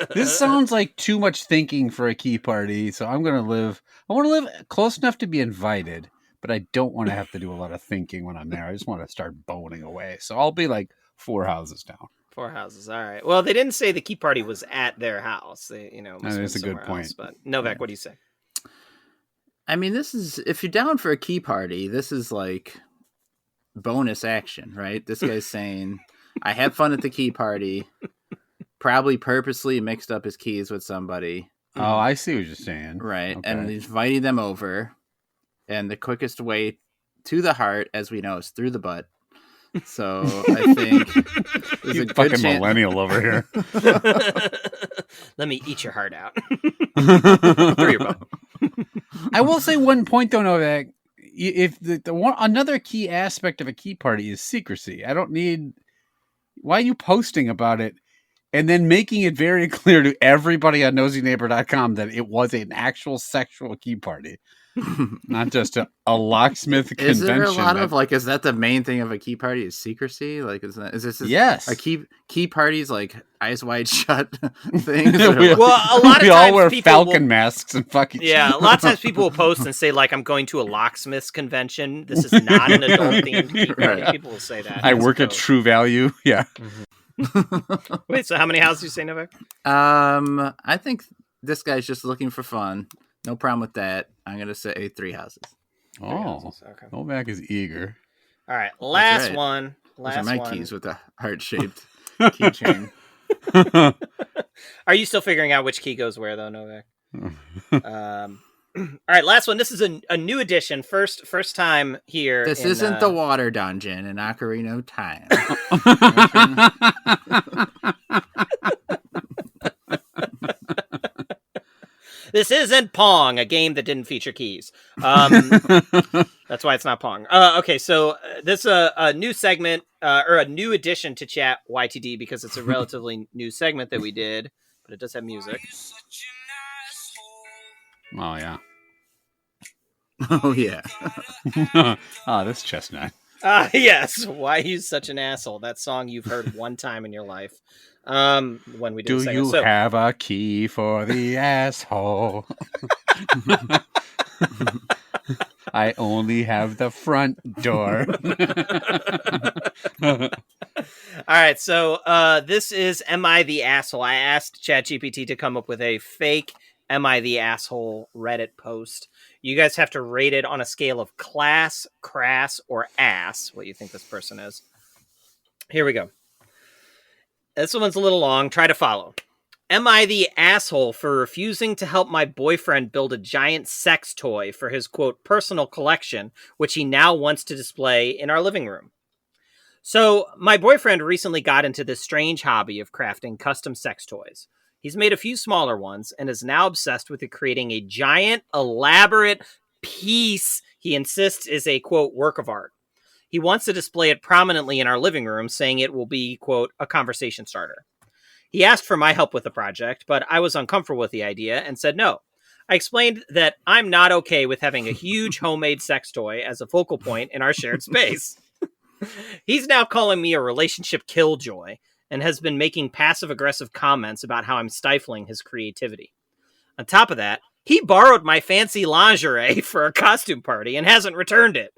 this sounds like too much thinking for a key party. So I want to live close enough to be invited, but I don't want to have to do a lot of thinking when I'm there. I just want to start boning away. So I'll be like 4 houses down. 4 houses. All right. Well, they didn't say the key party was at their house. They, that's a good point. Else, but Novak, what do you say? I mean, if you're down for a key party, this is like bonus action, right? This guy's saying, I had fun at the key party, probably purposely mixed up his keys with somebody. Oh, I see what you're saying. Right. Okay. And he's inviting them over. And the quickest way to the heart, as we know, is through the butt. So I think there's a fucking millennial over here. Let me eat your heart out. Through your butt. I will say one point though, Novak. If another key aspect of a key party is secrecy. I don't need. Why are you posting about it and then making it very clear to everybody on nosyneighbor.com that it was an actual sexual key party, not just a locksmith convention? Is there a lot of is that the main thing of a key party is secrecy? Like, is this yes? Are key parties like eyes wide shut things? Well, a lot of we times all wear people falcon masks and fucking a lot of times people will post and say like, I'm going to a locksmith's convention. This is not an adult themed key party. Right. People will say that. I work at True Value. Yeah. Mm-hmm. Wait, so how many houses do you say, Novak? I think this guy's just looking for fun. No problem with that. I'm gonna say 3 houses. Oh, okay. Novak is eager. All right, last right. one. Those are my keys with the heart-shaped keychain. Are you still figuring out which key goes where, though, Novak? All right, last one. This is a new edition. First time here. This isn't the water dungeon in Ocarina of Time. This isn't Pong, a game that didn't feature keys. That's why it's not Pong. Okay, so this is a new segment or a new addition to Chat YTD because it's a relatively new segment that we did, but it does have music. Oh yeah. Oh yeah. This chestnut. Yes. Why are you such an asshole? That song you've heard one time in your life. When we did. Do you have a key for the asshole? I only have the front door. All right. So this is Am I the Asshole? I asked ChatGPT to come up with a fake Am I the Asshole Reddit post. You guys have to rate it on a scale of class, crass, or ass, what you think this person is. Here we go. This one's a little long. Try to follow. Am I the asshole for refusing to help my boyfriend build a giant sex toy for his, quote, personal collection, which he now wants to display in our living room? So, my boyfriend recently got into this strange hobby of crafting custom sex toys. He's made a few smaller ones and is now obsessed with creating a giant, elaborate piece he insists is a, quote, work of art. He wants to display it prominently in our living room, saying it will be, quote, a conversation starter. He asked for my help with the project, but I was uncomfortable with the idea and said no. I explained that I'm not okay with having a huge homemade sex toy as a focal point in our shared space. He's now calling me a relationship killjoy and has been making passive-aggressive comments about how I'm stifling his creativity. On top of that, he borrowed my fancy lingerie for a costume party and hasn't returned it.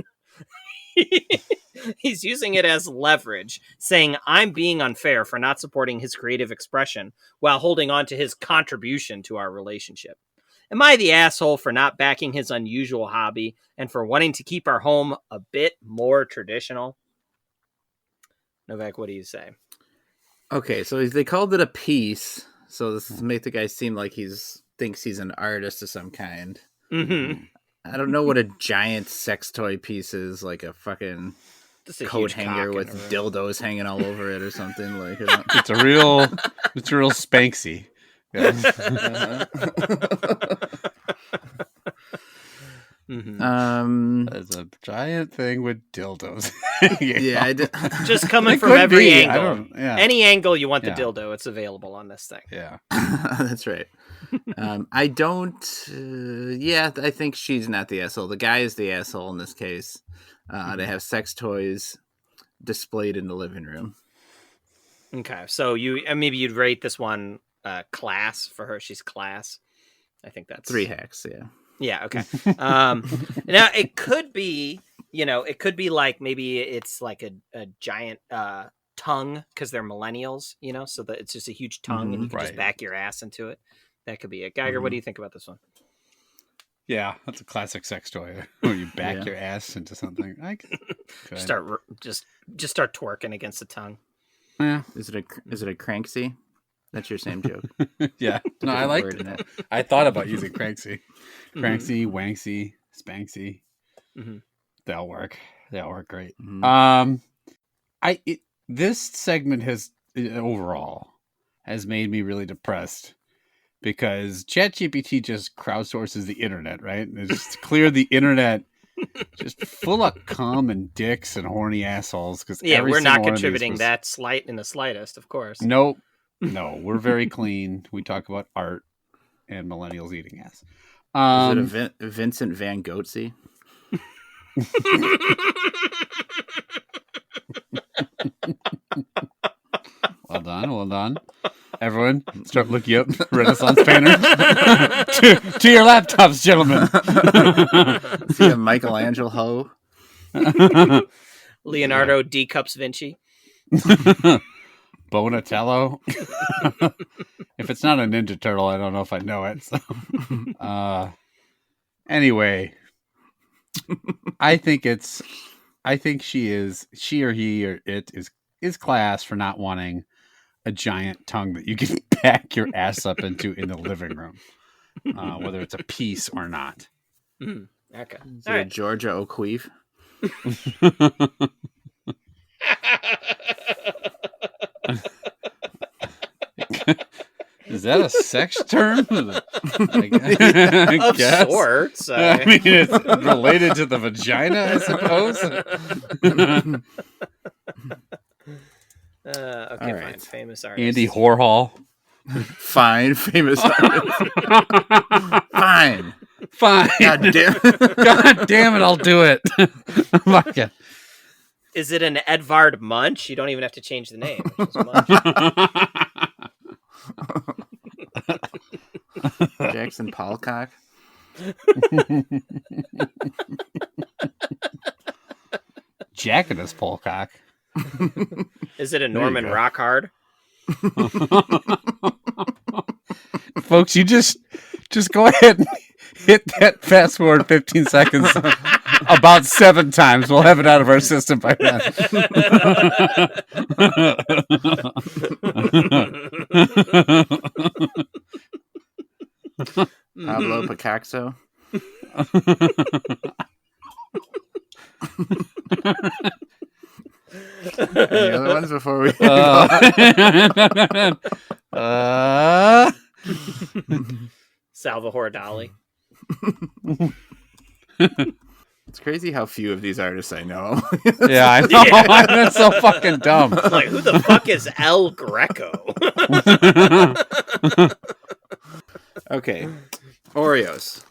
He's using it as leverage, saying I'm being unfair for not supporting his creative expression while holding on to his contribution to our relationship. Am I the asshole for not backing his unusual hobby and for wanting to keep our home a bit more traditional? Novak, what do you say? Okay, so they called it a piece, so this is make the guy seem like thinks he's an artist of some kind. Mm-hmm. I don't know what a giant sex toy piece is, like a fucking coat hanger with dildos hanging all over it or something. Like it's a real Spanksy. Yeah. Mm-hmm. It's a giant thing with dildos. Yeah, just coming from every angle. Any angle you want the dildo, it's available on this thing. Yeah, that's right. I don't. I think she's not the asshole. The guy is the asshole in this case. They have sex toys displayed in the living room. Okay, so maybe you'd rate this one class for her. She's class. I think that's 3 hacks. Yeah. Yeah. Okay. Now it could be, like maybe it's like a giant tongue because they're millennials, so that it's just a huge tongue and you can just back your ass into it. That could be it. Geiger, what do you think about this one? Yeah, that's a classic sex toy where you back your ass into something. Just start twerking against the tongue. Yeah. Is it a cranksy? That's your same joke. Yeah. No, I liked it. I thought about using cranksy. Cranksy, wanksy, spanksy. Mm-hmm. They'll work. They'll work great. Mm-hmm. This segment overall has made me really depressed because Chat GPT just crowdsources the internet, right? And it's clear the internet just full of cum and dicks and horny assholes. Because we're not contributing that in the slightest, of course. Nope. No, we're very clean. We talk about art and millennials eating ass. Is it a Vincent Van Goatsy? Well done. Everyone, start looking up Renaissance painters to your laptops, gentlemen. See a Michelangelo? Leonardo D. Cups Vinci? Bonatello. If it's not a Ninja Turtle, I don't know if I know it. So. Anyway, I think she or he or it is class for not wanting a giant tongue that you can back your ass up into in the living room, whether it's a piece or not. Okay. Is it a Georgia O'Queef? Is that a sex term? Of sorts. I mean, it's related to the vagina, I suppose. Okay, right. Fine. Famous artist. Andy Warhol. Fine. Famous artist. Fine. God damn it, I'll do it. Fuck it. Is it an Edvard Munch? You don't even have to change the name. Jackson Pollock. Jackass Polcock. Is it a Norman Rockhard? Folks, you just go ahead and hit that fast forward 15 seconds about 7 times. We'll have it out of our system by then. Pablo Picasso. Any other ones before we? Salvador Dali. It's crazy how few of these artists I know. Yeah, I know. Yeah. That's so fucking dumb. Like, who the fuck is El Greco? Okay, Oreos,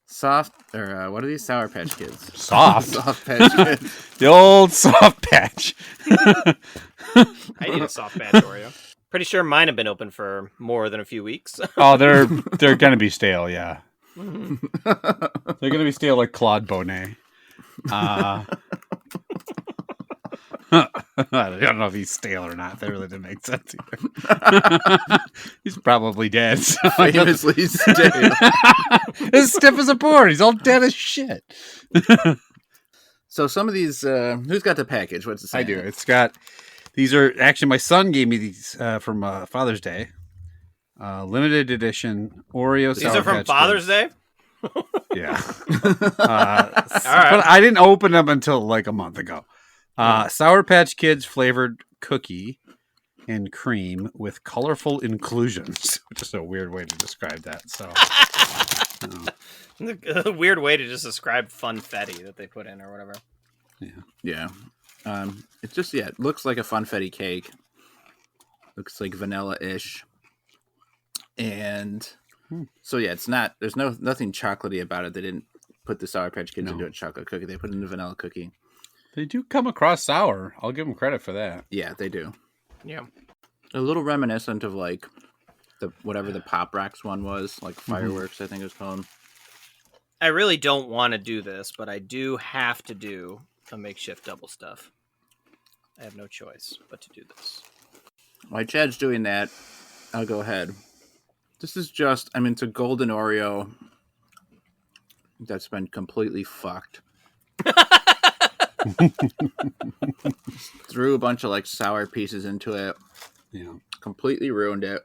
soft or what are these? Sour Patch Kids. Soft. Soft Patch Kids. The old soft patch. I need a soft patch Oreo. Pretty sure mine have been open for more than a few weeks. Oh, they're gonna be stale. Yeah, they're gonna be stale like Claude Bonnet. I don't know if he's stale or not. That really didn't make sense either. He's probably dead. So Famously stale. as stiff as a board. He's all dead as shit. So some of these, who's got the package? What's it say? I do. It's got. These are actually my son gave me these from Father's Day. Limited edition Oreo. These are from Father's Day? Yeah. All right. But I didn't open them until like a month ago. Sour Patch Kids flavored cookie and cream with colorful inclusions, which is a weird way to describe that. So, A weird way to just describe funfetti that they put in or whatever. Yeah. It just it looks like a funfetti cake. Looks like vanilla-ish. And so it's not. There's nothing chocolatey about it. They didn't put the Sour Patch Kids into a chocolate cookie. They put it in a vanilla cookie. they do come across sour. I'll give them credit for that. Yeah, they do. Yeah. A little reminiscent of like whatever the Pop Rocks one was, like Fireworks, I think it was called. I really don't want to do this, but I do have to do a makeshift double stuff. I have no choice but to do this. While Chad's doing that, I'll go ahead. This is just, it's a golden Oreo that's been completely fucked. Threw a bunch of like sour pieces into it. Yeah. Completely ruined it.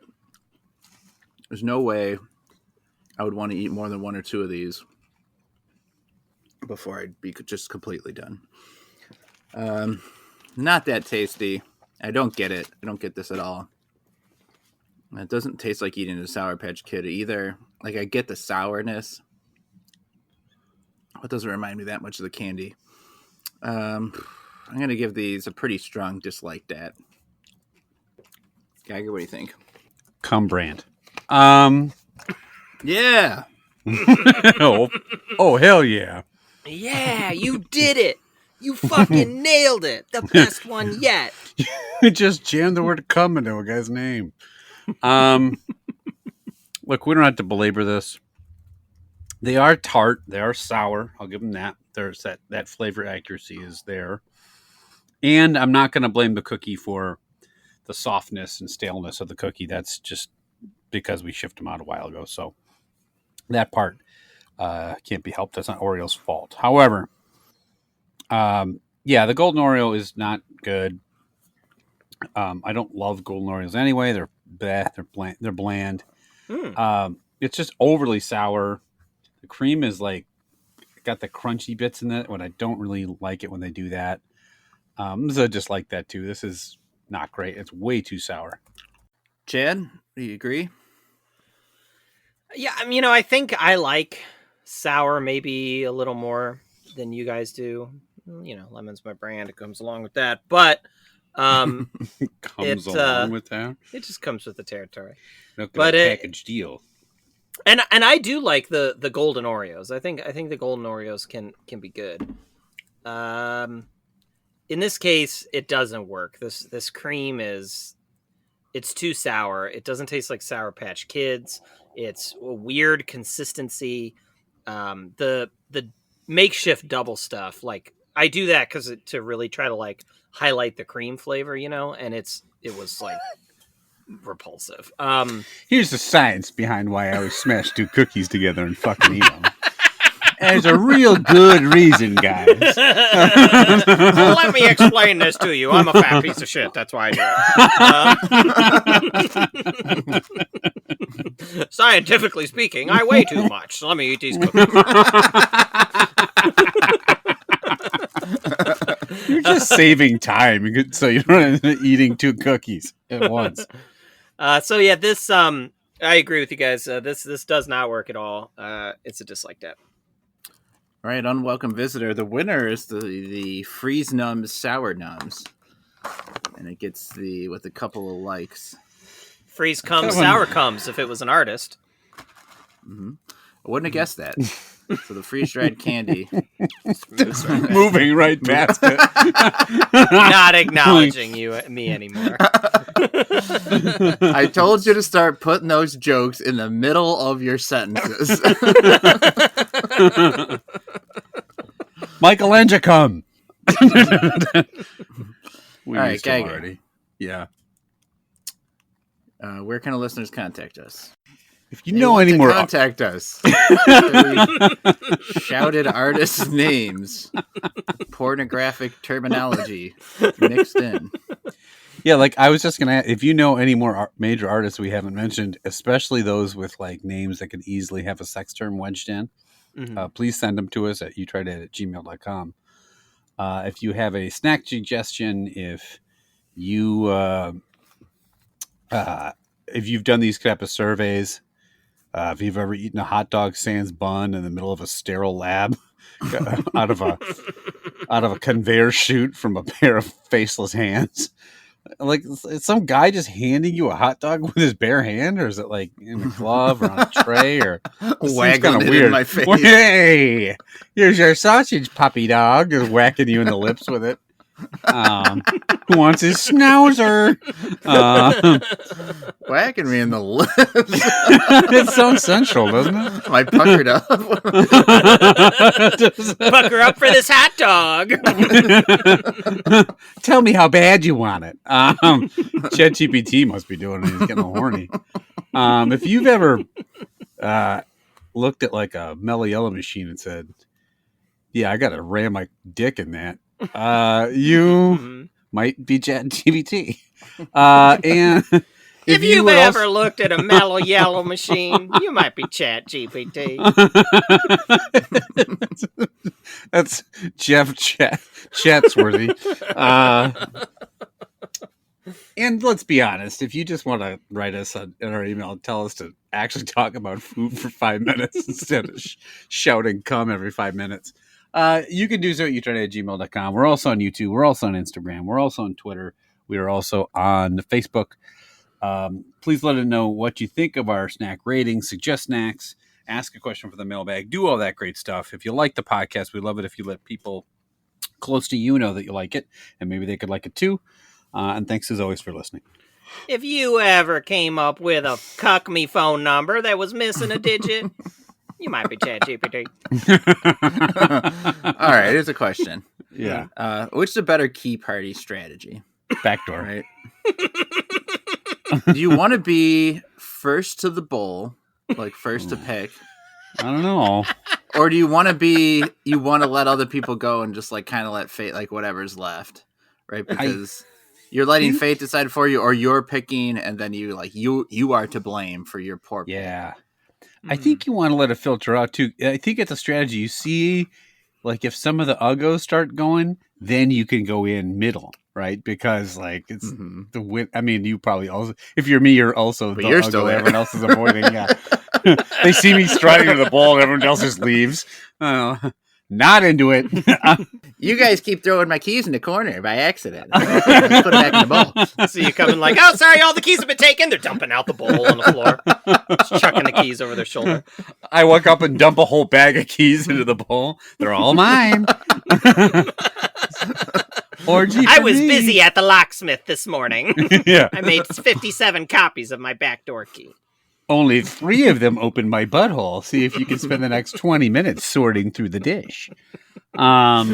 There's no way I would want to eat more than one or two of these before I'd be just completely done. Not that tasty. I don't get it. I don't get this at all. It doesn't taste like eating a Sour Patch Kid either. Like, I get the sourness. It doesn't remind me that much of the candy. I'm going to give these a pretty strong dislike that. Geiger, what do you think? Cum brand. Yeah. Oh, hell yeah. Yeah, you did it. You fucking nailed it. The best one yet. Just jammed the word cum into a guy's name. Look, we don't have to belabor this. They are tart. They are sour. I'll give them that. There's that flavor accuracy is there. And I'm not going to blame the cookie for the softness and staleness of the cookie. That's just because we shipped them out a while ago. So that part can't be helped. That's not Oreo's fault. However, the golden Oreo is not good. I don't love golden Oreos anyway. They're bad. They're bland. It's just overly sour. The cream is like got the crunchy bits in it. When I don't really like it when they do that. So just like that too. This is not great. It's way too sour. Chad, do you agree? Yeah, I think I like sour maybe a little more than you guys do. Lemon's my brand. It comes along with that. But along with that. It just comes with the territory. But a package deal. And I do like the golden Oreos. I think the golden Oreos can be good. In this case, it doesn't work. This cream it's too sour. It doesn't taste like Sour Patch Kids. It's a weird consistency. The makeshift double stuff, like I do that because to really try to like highlight the cream flavor, and it was like repulsive. Here's the science behind why I always smash two cookies together and fucking eat them. There's a real good reason, guys. Let me explain this to you. I'm a fat piece of shit. That's why I do it. Scientifically speaking, I weigh too much. So let me eat these cookies. You're just saving time so you don't end up eating 2 cookies at once. So yeah, this I agree with you guys. This does not work at all. It's a dislike that. All right, unwelcome visitor. The winner is the Freeze Numbs Sour Numbs, and it gets with a couple of likes. Freeze comes, sour comes. If it was an artist, I wouldn't have guessed that. So the freeze dried candy, moving right past it, not acknowledging me anymore. I told you to start putting those jokes in the middle of your sentences. Michelangelo come. All right, Geiger. Yeah. Where can our listeners contact us? If you know any more, contact us. Shouted artists' names, pornographic terminology mixed in. Yeah, like I was just gonna ask, if you know any more major artists we haven't mentioned, especially those with like names that could easily have a sex term wedged in, please send them to us at youtrydat@gmail.com. If you have a snack suggestion, if you've done these type of surveys, if you've ever eaten a hot dog sans bun in the middle of a sterile lab out of a conveyor chute from a pair of faceless hands, like is some guy just handing you a hot dog with his bare hand, or is it like in a glove or on a tray, or waggling it in my face? Hey, here's your sausage, puppy dog, just whacking you in the lips with it. Who wants his schnauzer? Whacking me in the lips. It's so sensual, doesn't it? Am I puckered up? Pucker up for this hot dog. Tell me how bad you want it. Chat GPT must be doing it. He's getting horny. If you've ever looked at like a Mellow Yellow machine and said, "Yeah, I got to ram my dick in that," you might be Chat GPT. And if you've ever looked at a Mellow Yellow machine, you might be Chat GPT. That's Jeff Chatsworthy. And let's be honest, if you just want to write us in our email and tell us to actually talk about food for 5 minutes instead of shouting "come" every 5 minutes, you can do so at youtrydat@gmail.com. We're also on YouTube. We're also on Instagram. We're also on Twitter. We are also on Facebook. Please let us know what you think of our snack ratings, suggest snacks, ask a question for the mailbag, do all that great stuff. If you like the podcast, we love it if you let people close to you know that you like it, and maybe they could like it too. And thanks as always for listening. If you ever came up with a cuck me phone number that was missing a digit, you might be Chat GPT. All right, here's a question. Yeah. Which is a better key party strategy? Backdoor. Right. Do you want to be first to the bowl, like first to pick? I don't know. Or do you want to let other people go and just like kind of let fate, like whatever's left, right? Because you're letting fate decide for you, or you're picking, and then you are to blame for your poor pick. Yeah. I think you want to let it filter out too. I think it's a strategy. You see, like if some of the uggos start going, then you can go in middle, right? Because like it's the win. I mean, you probably also, if you're me, you're also but the you're uggo still there. everyone else is avoiding. Yeah. They see me striding to the bowl, and everyone else just leaves. Not into it. You guys keep throwing my keys in the corner by accident. Let's put it back in the bowl. So you come in like, oh, sorry, all the keys have been taken. They're dumping out the bowl on the floor. Just chucking the keys over their shoulder. I walk up and dump a whole bag of keys into the bowl. They're all mine. I was busy at the locksmith this morning. Yeah. I made 57 copies of my backdoor key. Only 3 of them opened my butthole. See if you can spend the next 20 minutes sorting through the dish. Yeah,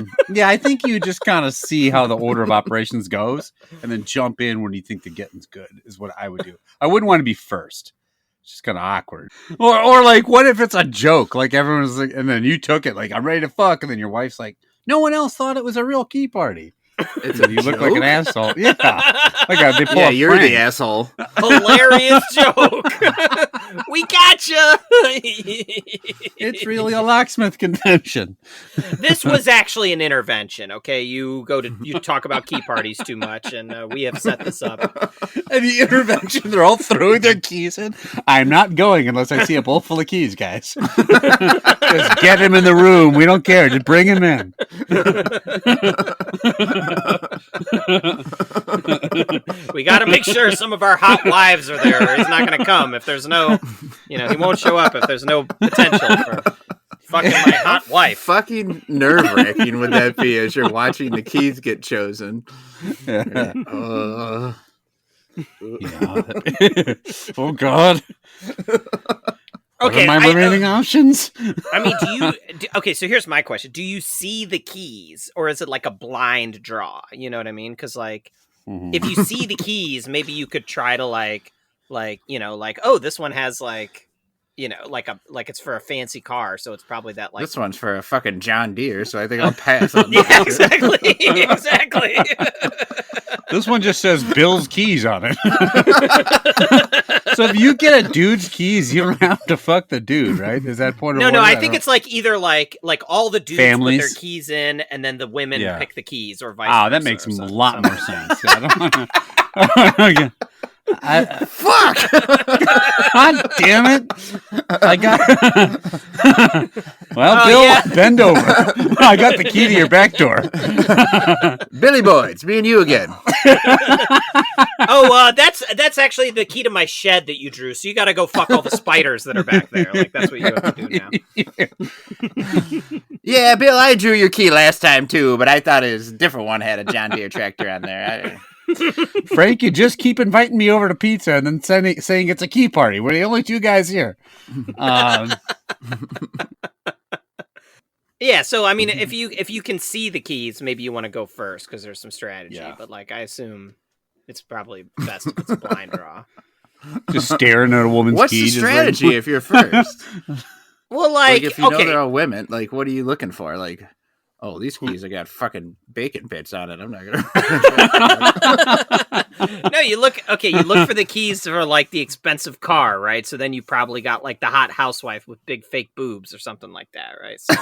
I think you just kind of see how the order of operations goes and then jump in when you think the getting's good is what I would do. I wouldn't want to be first. It's just kind of awkward. Or like, what if it's a joke? Like everyone's like, and then you took it like, I'm ready to fuck. And then your wife's like, no one else thought it was a real key party. You look like an asshole. Yeah. You're the asshole. Hilarious joke. We gotcha. It's really a locksmith convention. This was actually an intervention. Okay, you talk about key parties too much, and we have set this up. And the intervention, they're all throwing their keys in. I'm not going unless I see a bowl full of keys, guys. Just get him in the room. We don't care. Just bring him in. We got to make sure some of our hot wives are there, or he's not going to come if there's no, he won't show up if there's no potential for fucking my hot wife. Fucking nerve-wracking would that be as you're watching the keys get chosen? Yeah. Oh, God. Okay, what are my remaining options? I mean, okay, so here's my question. Do you see the keys, or is it like a blind draw? You know what I mean? Because, like, if you see the keys, maybe you could try to, oh, this one has, like it's for a fancy car, so it's probably that, like... This one's for a fucking John Deere, so I think I'll pass on Yeah, exactly. Exactly. This one just says Bill's keys on it. So if you get a dude's keys, you don't have to fuck the dude, right? Is that point of order? No, I think it's like either like all the dudes families put their keys in, and then the women pick the keys, or vice versa. Oh, that makes a lot more sense. Yeah, Fuck! God damn it! I got. Well, Bill, bend over. I got the key to your back door. Billy Boy, it's me and you again. That's actually the key to my shed that you drew. So you got to go fuck all the spiders that are back there. Like, that's what you have to do now. Yeah, Bill, I drew your key last time too, but I thought it was a different one had a John Deere tractor on there. Frank, you just keep inviting me over to pizza and then saying it's a key party. We're the only two guys here. Yeah, so I mean, if you can see the keys, maybe you want to go first because there's some strategy. Yeah. But like, I assume it's probably best if it's a blind draw. Just staring at a woman's What's key. What's the strategy if you're first? Well, like if you know they're all women, like, what are you looking for? Like, oh, these keys have got fucking bacon bits on it. I'm not gonna. No, you look for the keys for like the expensive car, right? So then you probably got like the hot housewife with big fake boobs or something like that, right? So,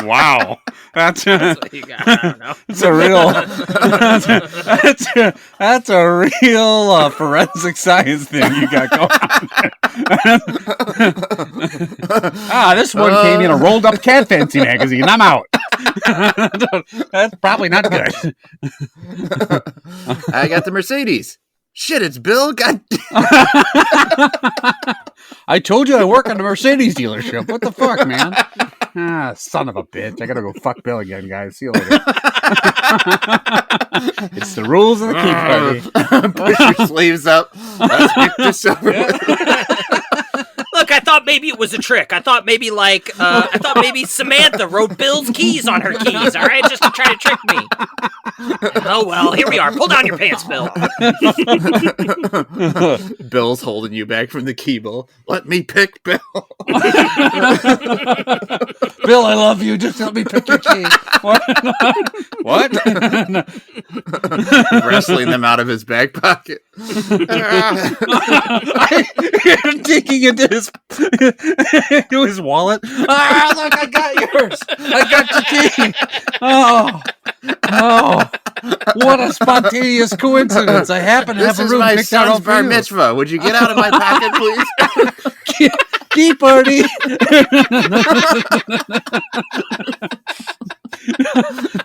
wow, that's what you got. I don't know. It's a real. That's a real forensic science thing you got going on. This one came in a rolled up cat fancy magazine. I'm out. That's probably not good. I got the Mercedes. Shit, it's Bill. God. I told you I work at a Mercedes dealership. What the fuck, man? Son of a bitch. I gotta go fuck Bill again, guys. See you later. It's the rules of the key party. Push your sleeves up. Let's get this over with. Look, I thought maybe it was a trick. I thought maybe Samantha wrote Bill's keys on her keys, all right? Just to try to trick me. Oh, well, here we are. Pull down your pants, Bill. Bill's holding you back from the key bowl. Let me pick Bill. Bill, I love you. Just let me pick your key. What? Wrestling them out of his back pocket. Digging into his wallet. Look, I got yours. I got your key. Oh, what a spontaneous coincidence. I happen to have a room picked out on bar mitzvah. Would you get out of my pocket, please? Key party.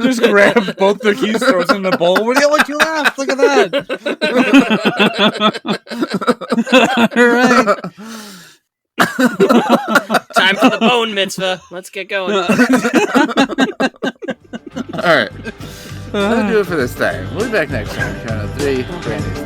Just grab both the keys, throws in the bowl. What do you look? You laugh. Look at that. All right. Time for the bone mitzvah. Let's get going. All right. That'll do it for this time. We'll be back next time. Count of 3. Brandy's